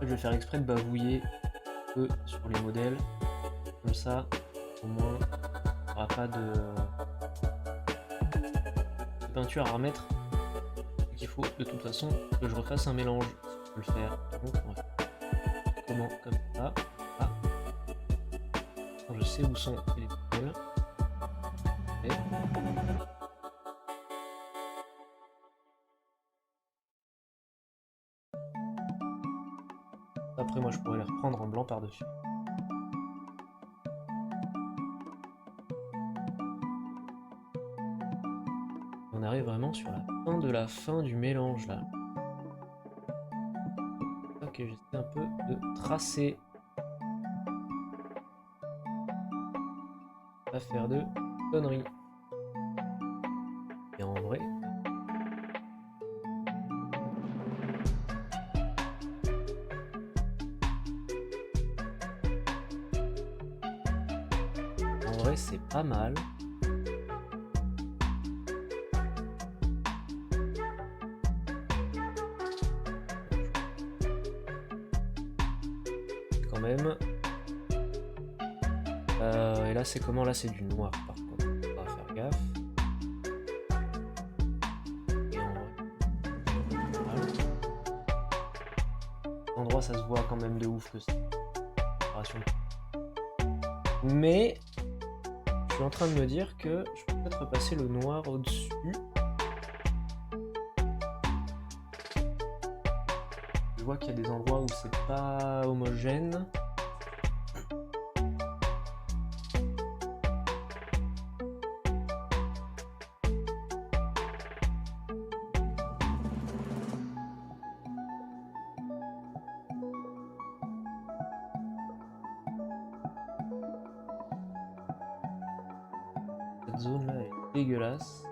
Je vais faire exprès de bavouiller un peu sur les modèles, comme ça au moins il n'y aura pas de peinture à remettre. Il faut de toute façon que je refasse un mélange. Je peux le faire. Donc on va faire comment comme ça. Ah. Je sais où sont les modèles. Et... Après moi je pourrais les reprendre en blanc par-dessus. On arrive vraiment sur la fin du mélange là. Ok, j'essaie un peu de tracer. Pas faire de conneries. Et en vrai... c'est pas mal. problème. Et là c'est comment? Là c'est du noir par contre, on va faire gaffe. Et voilà. Cet endroit ça se voit quand même de ouf que c'est. Mais je suis en train de me dire que je peux peut-être repasser le noir au-dessus. Je vois qu'il y a des endroits où c'est pas homogène. Cette zone là est dégueulasse.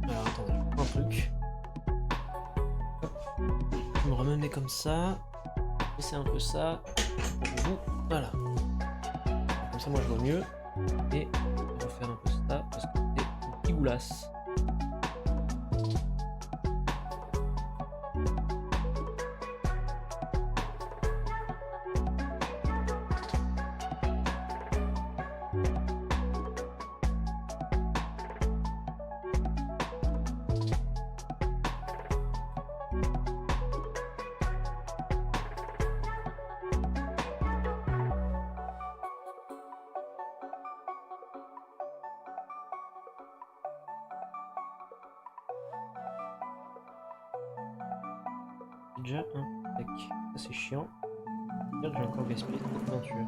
Alors attendez, je prends un truc. Hop. Je me ramener comme ça. C'est un peu ça. Pour vous. Voilà. Comme ça moi je vois mieux. Et on va faire un peu ça parce que c'est une pigoulasse. Déjà un deck. Ça c'est chiant. C'est-à-dire que j'ai encore gaspillé trop de peinture.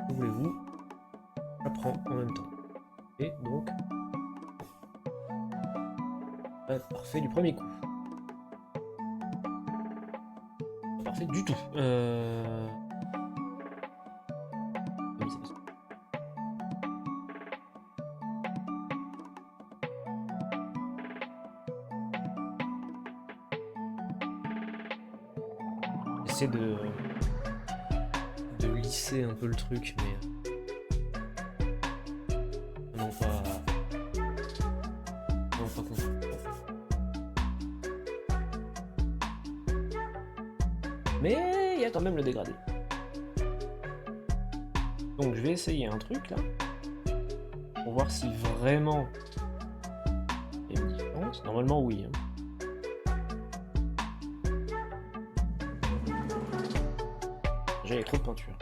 Que voulez-vous? J'apprends en même temps. Et donc... Pas parfait du premier coup. Pas parfait du tout. Oui, c'est possible. J'essaie de lisser un peu le truc, mais non pas compris. Mais il y a quand même le dégradé. Donc je vais essayer un truc là pour voir si vraiment il y a une différence. Normalement oui. Hein. J'ai trop de peinture.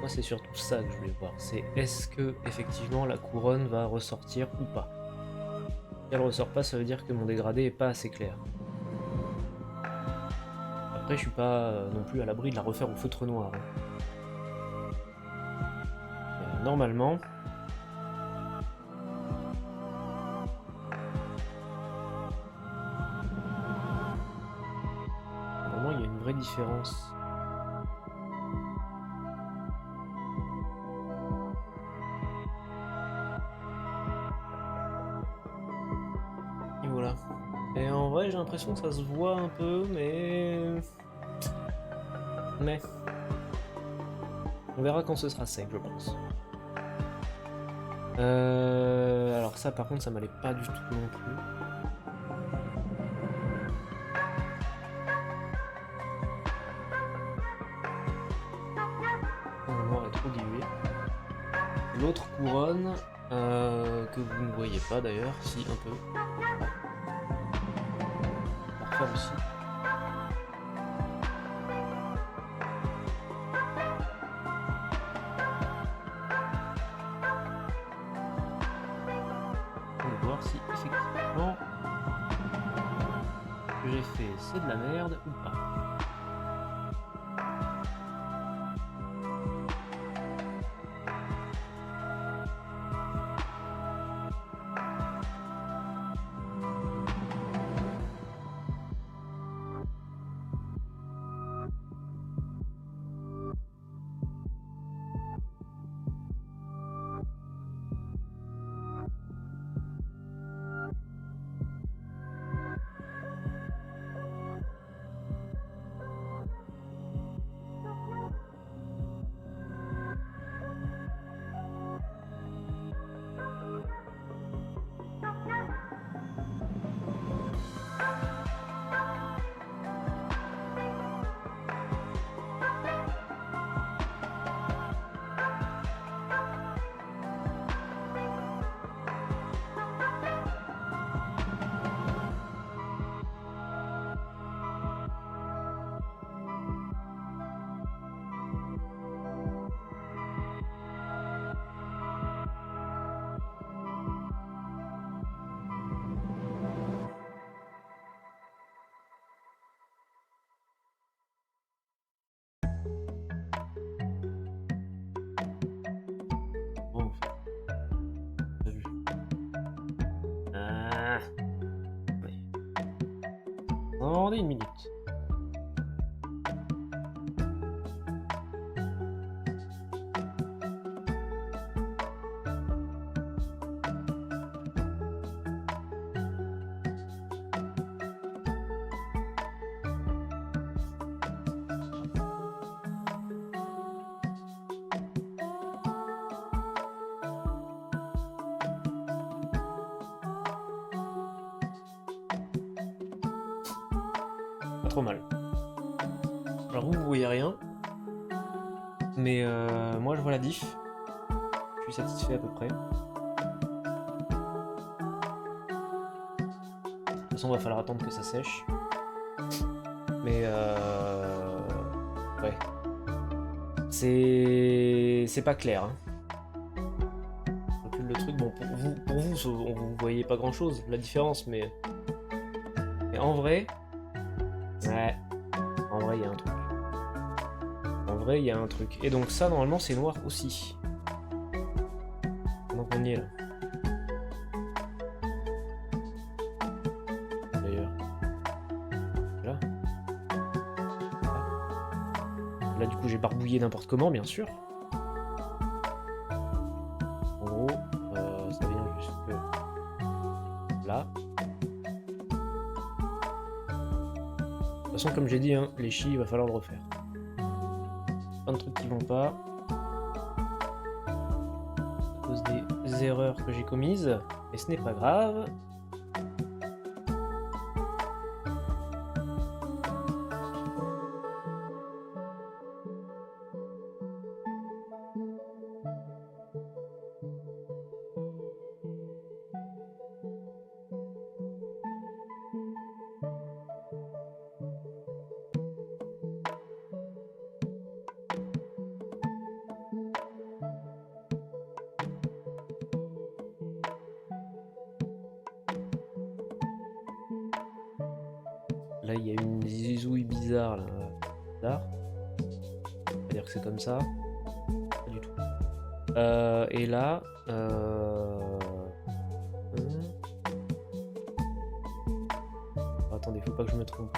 Moi c'est surtout ça que je voulais voir, c'est est-ce que effectivement la couronne va ressortir ou pas. Si elle ressort pas, ça veut dire que mon dégradé est pas assez clair. Après je suis pas non plus à l'abri de la refaire au feutre noir. Hein. Normalement... Normalement il y a une vraie différence. Et en vrai, j'ai l'impression que ça se voit un peu, mais... On verra quand ce sera sec, je pense. Alors ça, par contre, ça m'allait pas du tout non plus. Le noir est trop dilué. L'autre couronne, que vous ne voyez pas d'ailleurs, si un peu. Parfois aussi. On va voir si effectivement ce que j'ai fait c'est de la merde ou pas. Bon, t'as vu. Ouais. Attendez une minute. Pas trop mal. Alors vous voyez rien, mais moi je vois la diff. Je suis satisfait à peu près. De toute façon, il va falloir attendre que ça sèche. Mais ouais. C'est pas clair. Hein. Je recule le truc. Bon, pour vous voyez pas grand chose, la différence, mais en vrai, ouais. En vrai, il y a un truc. En vrai, il y a un truc. Et donc ça, normalement, c'est noir aussi. Donc on y est là. D'ailleurs. Là. Là, du coup, j'ai barbouillé n'importe comment, bien sûr. En gros, ça vient jusque là. De toute façon, comme j'ai dit, hein, les chis, il va falloir le refaire. Plein de trucs qui vont pas. À cause des erreurs que j'ai commises. Mais ce n'est pas grave. Là, il y a une zizouille bizarre, là. Bizarre. On va dire que c'est comme ça. Pas du tout. Et là... Oh, attendez, faut pas que je me trompe.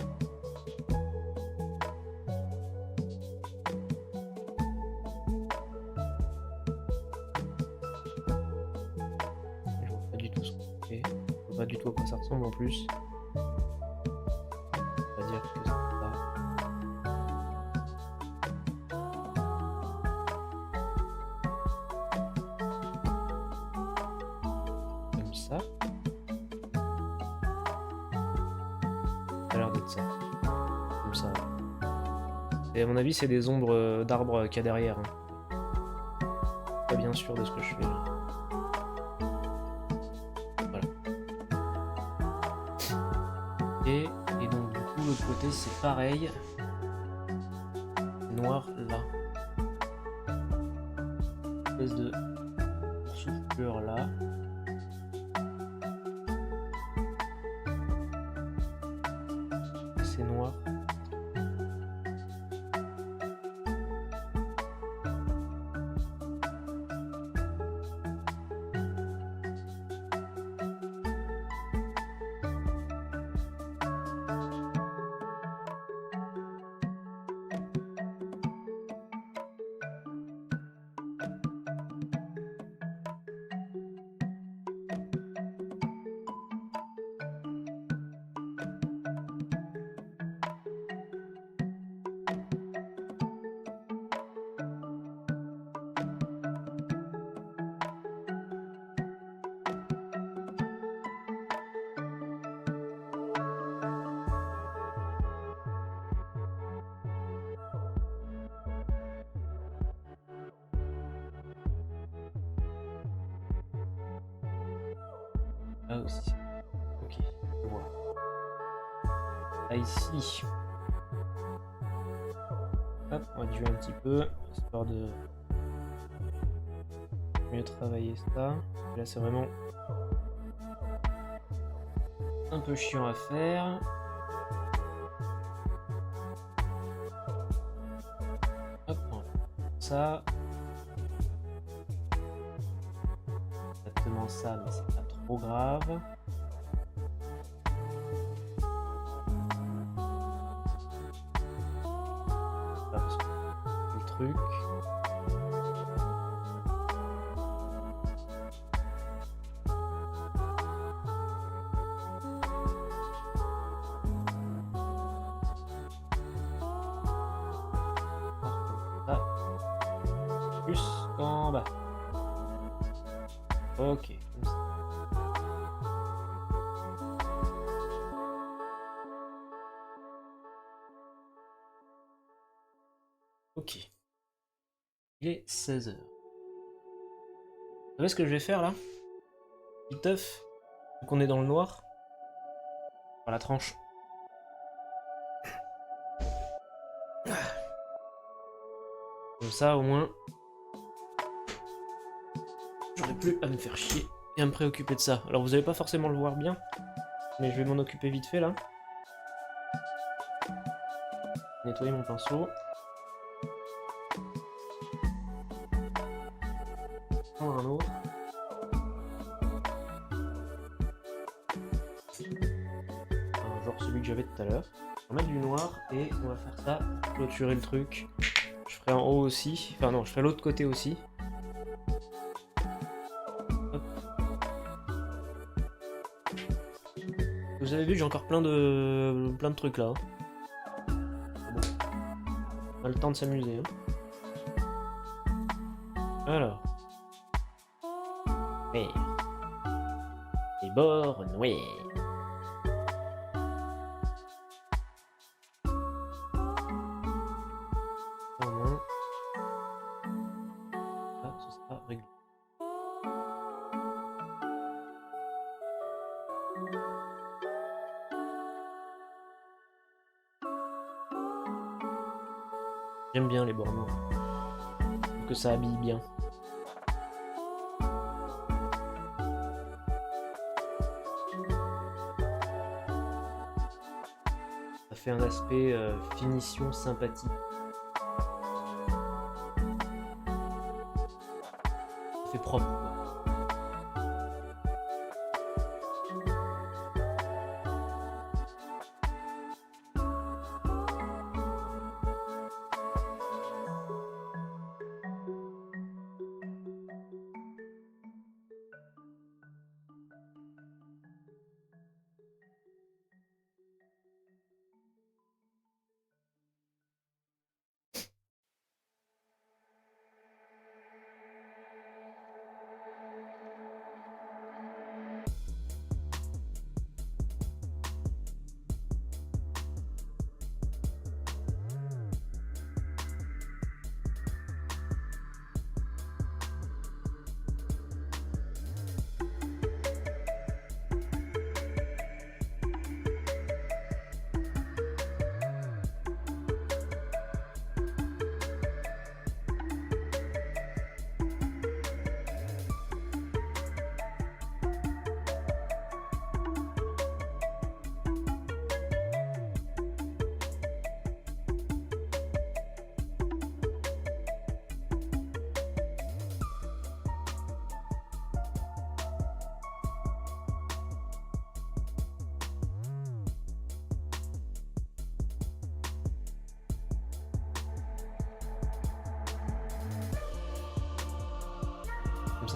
Je vois pas du tout ce qu'on fait. Je vois pas du tout à quoi ça ressemble en plus. Ça a l'air d'être ça. Comme ça. Et à mon avis, c'est des ombres d'arbres qu'il y a derrière. Hein. Pas bien sûr de ce que je fais là. Voilà. Et donc, du coup, l'autre côté, c'est pareil. Noir là. Espèce de souffleur là. C'est noir. Là aussi. Ok, je vois. Là ici. Hop, on va diluer un petit peu, histoire de mieux travailler ça. Là c'est vraiment un peu chiant à faire. Hop, on va faire ça. Exactement ça, mais c'est pas trop grave. Parce que le truc. Ça. Plus en bas. Ok, comme ça. Ok. Il est 16h. Vous savez ce que je vais faire là? Petit œuf, vu qu'on est dans le noir. Par la tranche. Comme ça au moins. J'aurai plus à me faire chier et à me préoccuper de ça. Alors vous allez pas forcément le voir bien, mais je vais m'en occuper vite fait là. Nettoyer mon pinceau. Prendre un autre. Genre celui que j'avais tout à l'heure. On va mettre du noir et on va faire ça pour clôturer le truc. Je ferai en haut aussi. Enfin non, je ferai l'autre côté aussi. Hop. Vous avez vu, j'ai encore plein de trucs là. Bon. On a le temps de s'amuser. Hein. Alors. Vert. Les bords noirs. Là, ce sera réglé. J'aime bien les bords noirs. Je trouve que ça habille bien. Ça fait un aspect finition sympathique. Ça fait propre quoi.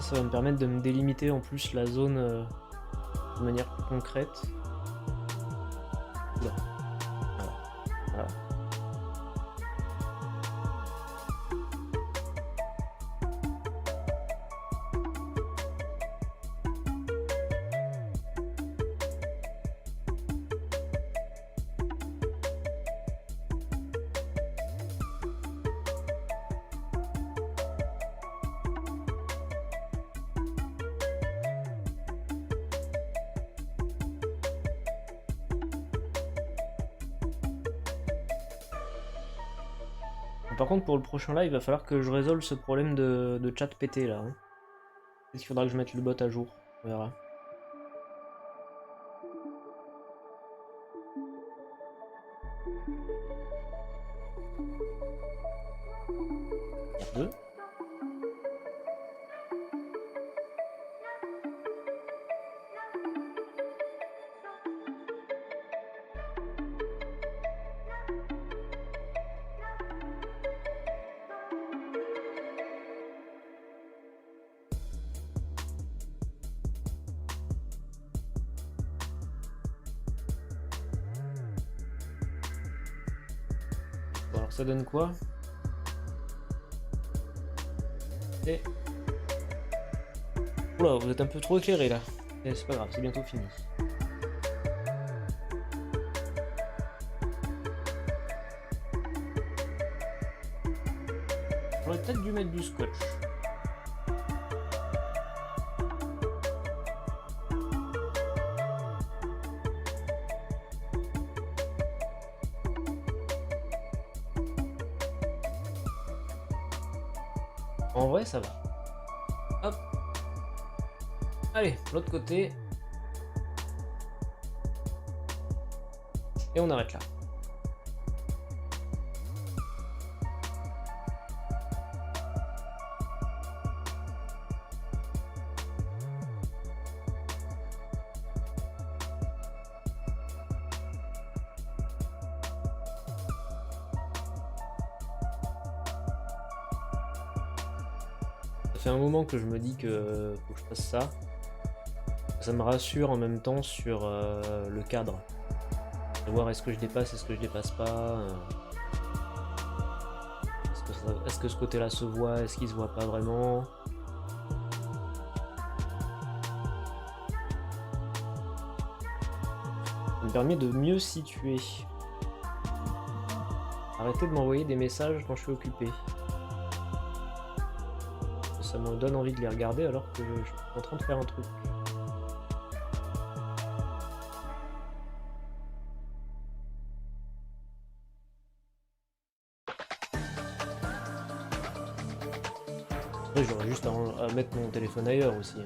Ça va me permettre de me délimiter en plus la zone de manière plus concrète. Oula. Voilà. Voilà. Par contre, pour le prochain live, il va falloir que je résolve ce problème de chat pété là. Hein. Est-ce qu'il faudra que je mette le bot à jour? On verra. Deux. Bon, alors ça donne quoi? Et... Oula, vous êtes un peu trop éclairé là. C'est pas grave, c'est bientôt fini. J'aurais peut-être dû mettre du scotch. En vrai, ça va. Hop. Allez, l'autre côté. Et on arrête là. Ça fait un moment que je me dis que faut que je fasse ça. Ça me rassure en même temps sur le cadre. De voir est-ce que je dépasse, est-ce que je dépasse pas. Est-ce que ce côté-là se voit, est-ce qu'il se voit pas vraiment. Ça me permet de mieux situer. Arrêtez de m'envoyer des messages quand je suis occupé. Ça me donne envie de les regarder alors que je suis en train de faire un truc. Après j'aurais juste à mettre mon téléphone ailleurs aussi. Ouais.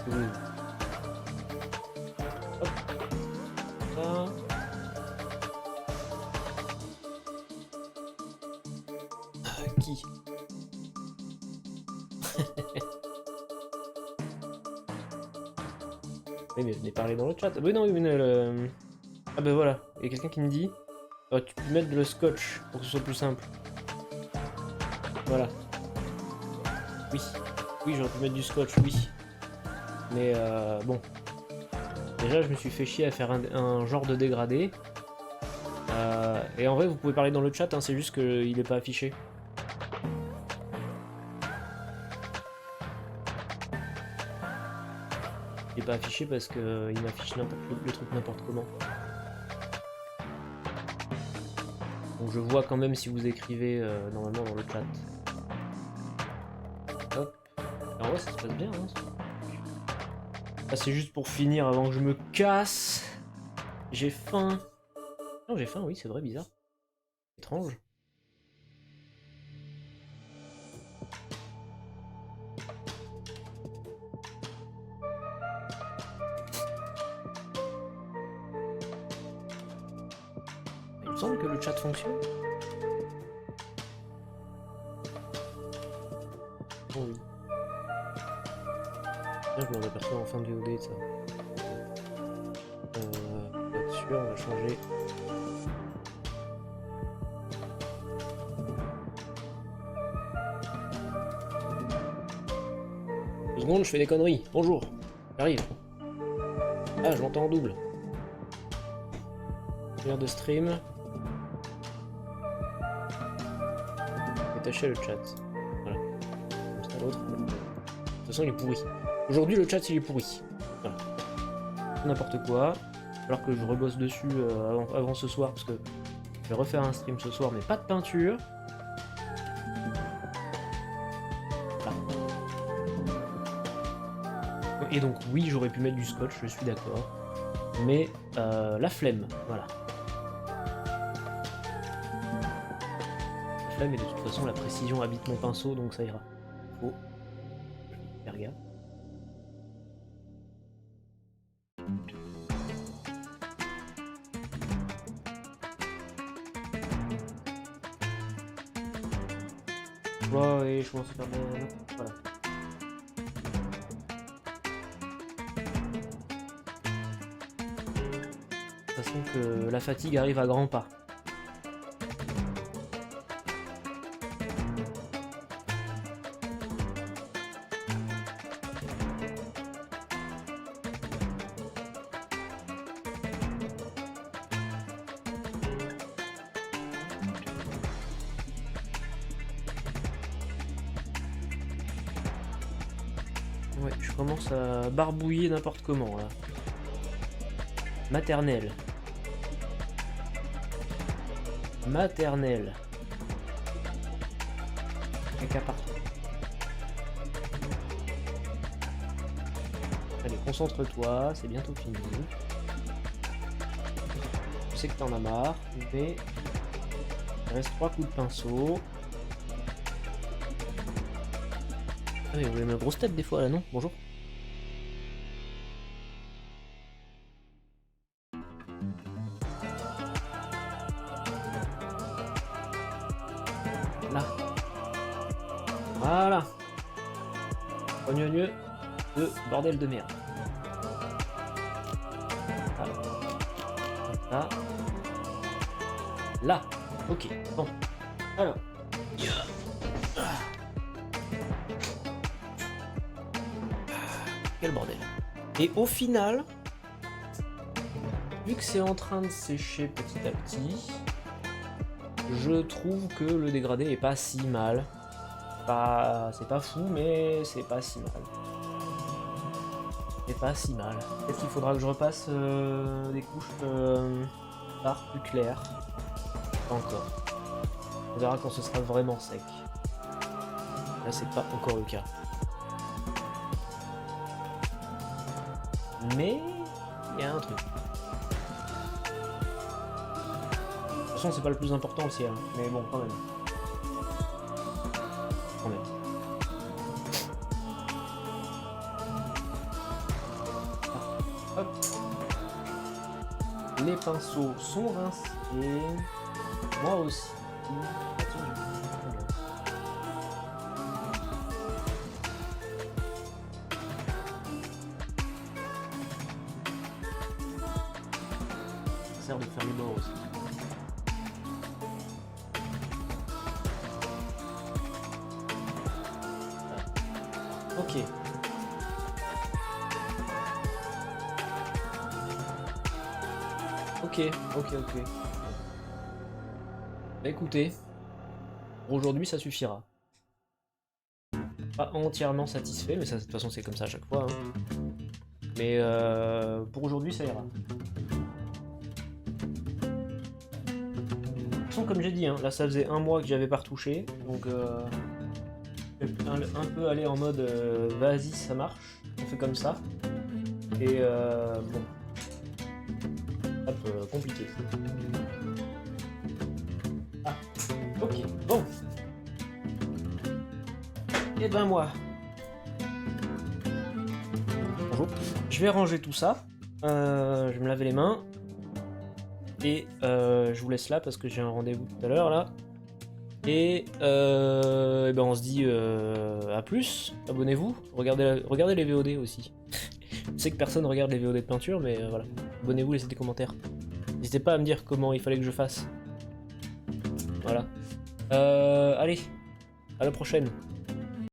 Oui. Hop. Ça. Qui? Oui, mais venez parler dans le chat. Oui, non, oui, mais ah ben voilà, il y a quelqu'un qui me dit tu peux mettre le scotch pour que ce soit plus simple. Voilà. Oui. Oui, j'aurais pu mettre du scotch, oui. Mais bon. Déjà, je me suis fait chier à faire un genre de dégradé. Et en vrai, vous pouvez parler dans le chat, hein, c'est juste qu'il n'est pas affiché. Il n'est pas affiché parce qu'il m'affiche le truc n'importe comment. Donc je vois quand même si vous écrivez normalement dans le chat. Hop. Et en vrai, ça se passe bien. Hein, ah, c'est juste pour finir avant que je me casse. J'ai faim. Non, j'ai faim, oui, c'est vrai, bizarre. Étrange. Il me semble que le chat fonctionne. Oh oui. Là, je m'en aperçois en fin de VOD, ça. Pour être sûr, on va changer. 2 secondes, je fais des conneries. Bonjour. J'arrive. Ah, je m'entends en double. Heure de stream. Détacher le chat. Voilà. Comme ça, l'autre. De toute façon, il est pourri. Aujourd'hui, le chat, il est pourri. Voilà. N'importe quoi. Alors que je rebosse dessus avant ce soir, parce que je vais refaire un stream ce soir, mais pas de peinture. Et donc oui, j'aurais pu mettre du scotch, je suis d'accord. Mais la flemme, voilà. La flemme, et de toute façon la précision habite mon pinceau, donc ça ira. Oh, je vais faire gaffe. Ouais, je commence à faire bien. Voilà. De toute façon que la fatigue arrive à grands pas. Ouais, je commence à barbouiller n'importe comment là. Maternelle. Maternelle. Caca partout. Allez, concentre-toi, c'est bientôt fini. Je sais que t'en as marre, mais il reste 3 coups de pinceau. Ah mais vous voulez ma grosse tête des fois là, non? Bonjour. Là. Voilà. Ognonieux de bordel de merde. Voilà. Là. Là. Ok. Bon. Alors. Quel bordel. Et au final, vu que c'est en train de sécher petit à petit, je trouve que le dégradé est pas si mal. C'est pas fou, mais c'est pas si mal. C'est pas si mal. Peut-être qu'il faudra que je repasse des couches par plus claires. Pas encore. On verra quand ce sera vraiment sec. Là, c'est pas encore le cas. Mais il y a un truc. De toute façon, c'est pas le plus important aussi, hein. Mais bon, quand même. Quand même. Ah, hop. Les pinceaux sont rincés. Moi aussi. Ça sert de faire les bords aussi. Ok. Ok. Bah écoutez, pour aujourd'hui ça suffira. Pas entièrement satisfait, mais ça, de toute façon c'est comme ça à chaque fois. Hein. Mais pour aujourd'hui ça ira. De toute façon, comme j'ai dit, hein, là ça faisait 1 mois que j'avais pas retouché, donc un peu aller en mode vas-y ça marche, on fait comme ça. Et bon. Hop, compliqué. Ah, ok, bon. Et ben moi. Bonjour. Je vais ranger tout ça. Je vais me laver les mains. Et je vous laisse là parce que j'ai un rendez-vous tout à l'heure là. Et ben on se dit à plus. Abonnez-vous. Regardez les VOD aussi. Je sais que personne regarde les VOD de peinture, mais voilà. Abonnez-vous, laissez des commentaires. N'hésitez pas à me dire comment il fallait que je fasse. Voilà. Allez, à la prochaine.